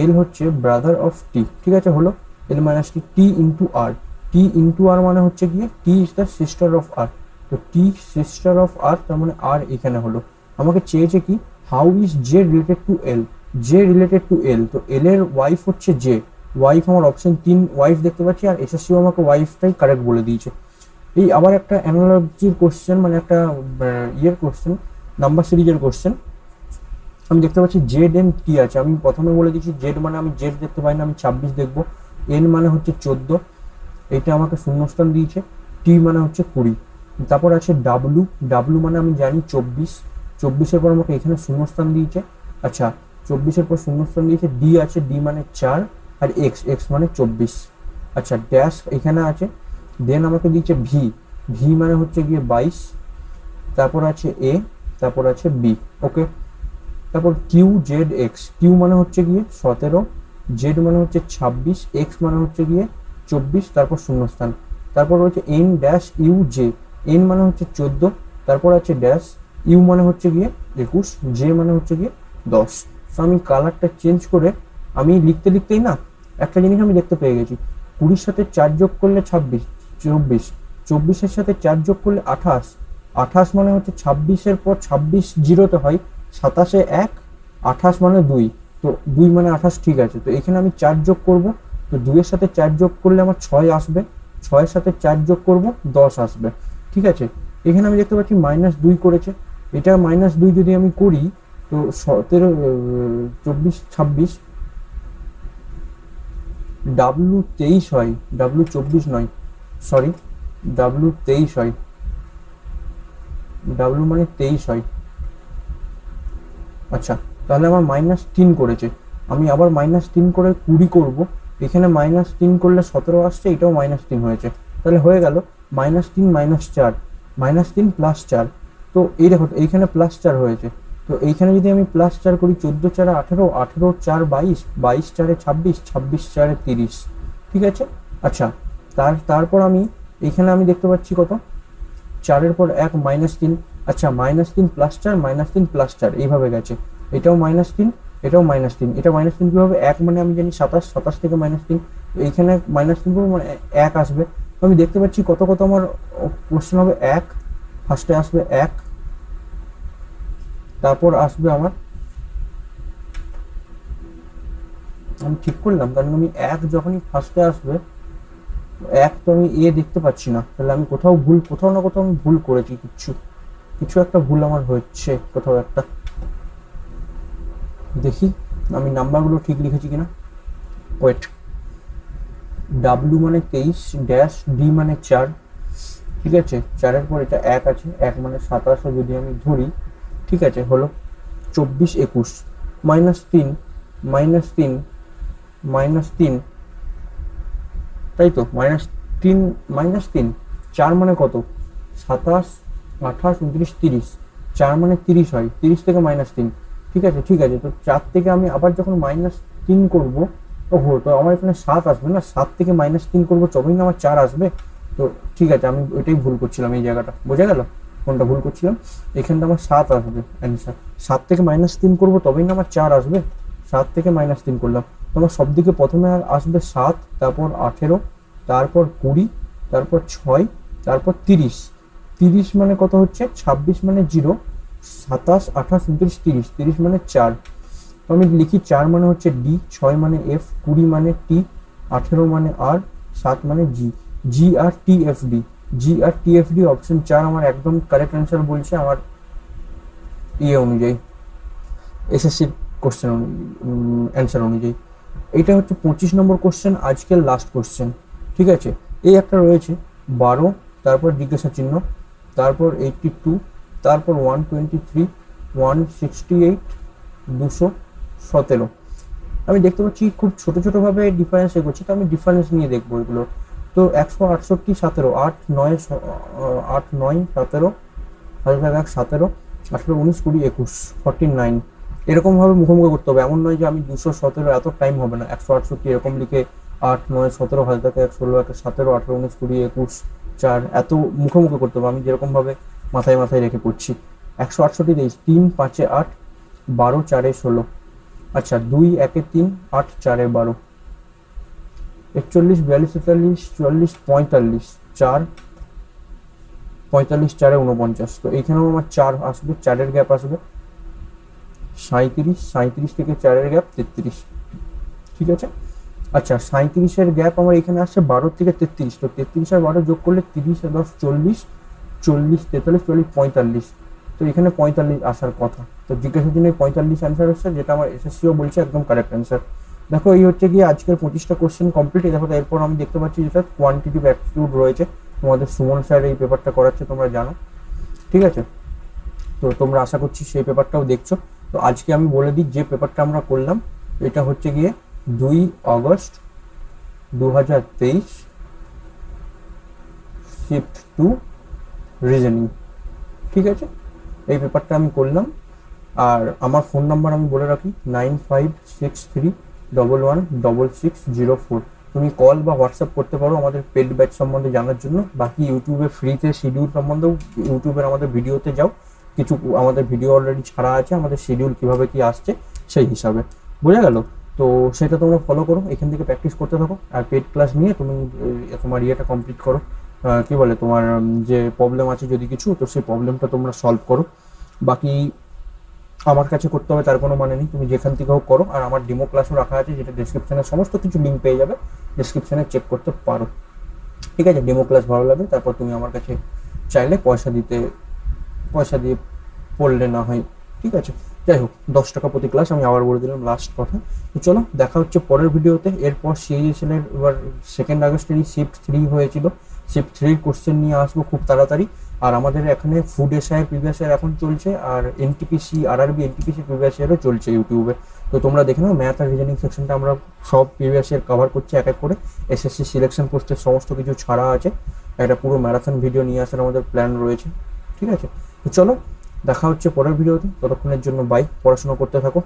L হচ্ছে ব্রাদার অফ টি। ঠিক আছে, হলো L minus T, T into R, T into R মানে হচ্ছে গিয়ে T is the sister of R. তো টি সিস্টার অফ আর, তার মানে আর এখানে হলো। আমাকে চেয়েছে কি, how is J related to L, J related to L. তো এল এর ওয়াইফ হচ্ছে জে, ওয়াইফ আমার অপশন 3 ওয়াইফ দেখতে পাচ্ছি, আর এসএসসিও আমাকে ওয়াইফটাই কারেক্ট বলে দিয়েছে। এই আবার একটা অ্যানালজির কোশ্চেন, মানে একটা ইয়ের কোশ্চেন, নাম্বার সিরিজের কোশ্চেন। আমি দেখতে পাচ্ছি জেড এন টি আছে, আমি প্রথমে বলে দিচ্ছি জেড মানে আমি জেড দেখতে পাই না, আমি 26 দেখবো। এন মানে হচ্ছে 14, এইটা আমাকে শূন্যস্থান দিয়েছে। টি মানে হচ্ছে 20, তারপর আছে ডাব্লু, ডাব্লু মানে আমি জানি 24, 24-এর পর আমাকে এখানে শূন্যস্থান দিয়েছে। আচ্ছা, 24-এর পর শূন্যস্থান দিয়েছে। ডি আছে, ডি মানে 4, আর এক্স, এক্স মানে 24। আচ্ছা, ড্যাশ এখানে আছে। দেন আমাকে দিয়েছে ভি, ভি মানে হচ্ছে গিয়ে 22, তারপর আছে এ, তারপর আছে বি। ওকে, তারপর কিউ জেড এক্স, কিউ মানে হচ্ছে গিয়ে 17, জেড মানে হচ্ছে 26, এক্স মানে হচ্ছে গিয়ে 24, তারপর শূন্যস্থান। তারপর হচ্ছে N dash U J, N মানে হচ্ছে 14, তারপর আছে ড্যাশ, ইউ মানে হচ্ছে গিয়ে 21, জে মানে হচ্ছে গিয়ে 10। তো আমি কালারটা চেঞ্জ করে আমি লিখতে লিখতেই না একটা জিনিস আমি দেখতে পেয়ে গেছি। 20-র সাথে 4 যোগ করলে 26, 24, 24-এর সাথে 4 যোগ করলে 28, 28 মানে হচ্ছে 26-এর পর 26 জিরোতে হয়, 27-এ 1, 28 মানে 2, তো 2 মানে 28। ঠিক আছে, তো এখানে আমি 4 যোগ করব, তো 2-এর সাথে 4 যোগ করলে আমার 6 আসবে, 6-এর সাথে 4 যোগ করব 10 আসবে। ঠিক আছে, এখানে আমি দেখতে পাচ্ছি -2 করেছে, এটা -2 যদি আমি করি, তো 17 24 26 ডাব্লু 23 হয়, ডাব্লু 24 নয়, সরি, ডাব্লু 23 হয়, ডাব্লু মানে 23 হয়। আচ্ছা, তাহলে আমার -3 করেছে, আমি আবার -3 করে 20 করব, এখানে -3 করলে 17 আসছে, এটাও -3 হয়েছে, তাহলে হয়ে গেল -3 -4, -3 + 4, তো এই দেখো এইখানে +4 হয়েছে, তো এইখানে যদি আমি +4 করি 14 4 18, 18 4 22, 22 4 26, 26 4 30, ঠিক আছে। আচ্ছা তারপর আমি এইখানে আমি দেখতে পাচ্ছি কত, 4-এর পর 1 -3, আচ্ছা -3 +4 -3 +4 এইভাবে গেছে, এটাও -3 এটাও -3, এটা -3 কিভাবে, 1 মানে আমি জানি 27, 27 থেকে -3, এইখানে -3 করবো মানে 1 আসবে। তো আমি দেখতে পাচ্ছি কত কত আমার কোশ্চেন হবে, 1 ফার্স্টে আসবে 1, তারপর আসবে আমার, আমি ঠিক করলাম কারণ আমি 1 যখনই ফার্স্টে আসবে, 1 তো আমি দেখতে পাচ্ছি না, তাহলে আমি কোথাও না কোথাও আমি ভুল করেছি, কিছু একটা ভুল আমার হচ্ছে কোথাও একটা। দেখি আমি নাম্বারগুলো ঠিক লিখেছি কিনা। ওয়েট, ডাব্লিউ মানে 23, ড্যাশ ডি মানে 4, ঠিক আছে, 4-এর পর এটা 1 আছে, 1 মানে 27 যদি আমি ধরি, ঠিক আছে, হলো 24 21, -3 -3, তাই তো, -3 4 মানে কত, 27 28 29 30, 4 মানে 30 হয়, 30 থেকে -3, ঠিক আছে। তো 4 থেকে আমি আবার যখন -3 করবো, ওহো, তো আমার এখানে 7 আসবে না, 7 থেকে -3 করবো তবেই না আমার 4 আসবে। তো ঠিক আছে, আমি ওইটাই ভুল করছিলাম, এই জায়গাটা বোঝা গেল কোনটা ভুল করছিলাম। এখানটা আমার 7 আসবে অ্যান্সার, 7 থেকে -3 করবো তবেই না আমার 4 আসবে, 7 থেকে -3 করলাম, তো আমার সব দিকে প্রথমে আসবে 7, তারপর 18, তারপর 20, তারপর 6, তারপর 30, 30 মানে কত হচ্ছে, 26 মানে 0, 27 28 29 30, 30 মানে 4, তো আমি লিখি 4 মানে হচ্ছে ডি, 6 মানে এফ, 20 মানে টি, 18 মানে আর, 7 মানে জি, GRTFD অপশন 4 আমার একদম কারেক্ট অ্যান্সার বলছে আমার অনুযায়ী, এসএসসি কোশ্চেন অ্যান্সার অনুযায়ী। এইটা হচ্ছে 25 নম্বর কোশ্চেন, আজকের লাস্ট কোশ্চেন, ঠিক আছে। এই একটা রয়েছে 12, তারপর জিজ্ঞাসা চিহ্ন, তারপর 82, তারপর 123, 168, 217। আমি দেখতে পাচ্ছি খুব ছোটোভাবে ডিফারেন্স এগোচ্ছে, তো আমি ডিফারেন্স নিয়ে দেখবো এগুলো। তো 168 17, 8 9 8 9 17, 1 17, 18 19 20 21 49, এরকমভাবে মুখোমুখি করতে হবে, এমন নয় যে আমি 217, এত টাইম হবে না, 168 এরকম লিখে 8 9 17 1 16 1 17 18 19 20 21 4 এত মুখোমুখি করতে হবে, আমি যেরকমভাবে মাথায় রেখে করছি। 168 তেইশ, 3 5 8, 12 4 16, আচ্ছা 2 1 3, 8 4 12, 41 42 43 44 45, 4 45 4 49, তো এইখানেও আমার 4 আসবে, 4-এর গ্যাপ আসবে, 37 থেকে 4-এর গ্যাপ 33, ঠিক আছে। আচ্ছা 37-এর গ্যাপ আমার এখানে আসছে 12 থেকে 33, তো 33 আর 12 যোগ করলে 30 আর 10 40, 40 43 40 45, তো এখানে 45 আসার কথা, তো জিজ্ঞাসার জন্য 45 অ্যান্সার হচ্ছে, যেটা আমার এসএসসিও বলছে একদম কারেক্ট অ্যান্সার। দেখো এই হচ্ছে গিয়ে আজকের 25টা কোশ্চেন কমপ্লিট। দেখো এরপর আমি দেখতে পাচ্ছি যেটা কোয়ান্টিটিভ অ্যাপটিটিউড রয়েছে, তোমাদের সুমন স্যার এই পেপারটা করাচ্ছে, তোমরা জানো, ঠিক আছে। তো তোমরা আশা করছি সেই পেপারটাও দেখছো। তো আজকে আমি বলে দিই যে পেপারটা আমরা করলাম, এটা হচ্ছে গিয়ে 2 আগস্ট 2023, শিফট 2 রিজনিং, ঠিক আছে। এই পেপারটা আমি করলাম, আর আমার ফোন নাম্বার আমি বলে রাখি 9563116604, তুমি কল বা হোয়াটসঅ্যাপ করতে পারো আমাদের পেড ব্যাচ সম্বন্ধে জানার জন্য। বাকি ইউটিউবে ফ্রিতে শিডিউল সম্বন্ধেও ইউটিউবের আমাদের ভিডিওতে যাও, কিছু আমাদের ভিডিও অলরেডি ছাড়া আছে আমাদের শিডিউল কিভাবে কি আসছে সেই হিসাবে, বোঝা গেল। তো সেটা তোমরা ফলো করো, এখান থেকে প্র্যাকটিস করতে থাকো, আর পেড ক্লাস নিয়ে তুমি তোমার ইয়েটা কমপ্লিট করো, কি বলে তোমার যে প্রবলেম আছে যদি কিছু, তো সেই প্রবলেমটা তোমরা সলভ করো। বাকি আমার কাছে করতে হবে তার কোনো মানে নেই, তুমি যেখান থেকে হোক করো, আর আমার ডেমো ক্লাসও রাখা আছে, যেটা ডেসক্রিপশনে সমস্ত কিছু লিঙ্ক পেয়ে যাবে, ডেসক্রিপশনে চেক করতে পারো, ঠিক আছে। ডেমো ক্লাস ভালো লাগে, তারপর তুমি আমার কাছে চাইলে পয়সা দিয়ে পড়লে না হয়, ঠিক আছে। যাই হোক 10 টাকা প্রতি ক্লাস, আমি আবার বলে দিলাম লাস্ট কথা। তো চলো দেখা হচ্ছে পরের ভিডিওতে। এরপর সিএইচএসএল-এর এবার 2 আগস্টেরই শিফট 3 হয়েছিল, শিফট 3 কোশ্চেন নিয়ে আসবো খুব তাড়াতাড়ি। আর আমাদের এখানে ফুড এসআই প্রিভিয়াস ইয়ার এখন চলছে, আর এনটিপিসি আরআরবি এনটিপিসি প্রিভিয়াস ইয়ারও চলছে ইউটিউবে, তো তোমরা দেখে নাও। ম্যাথ আর রিজনিং সেকশনটা আমরা সব প্রিভিয়াস ইয়ার কভার করছি এক এক করে, এসএসসি সিলেকশন পোস্টের সমস্ত কিছু ছাড়া আছে, একটা পুরো ম্যারাথন ভিডিও নিয়ে আসার আমাদের প্ল্যান রয়েছে, ঠিক আছে। তো চলো দেখা হচ্ছে পরের ভিডিওতে, ততক্ষণের জন্য বাই, পড়াশোনা করতে থাকো।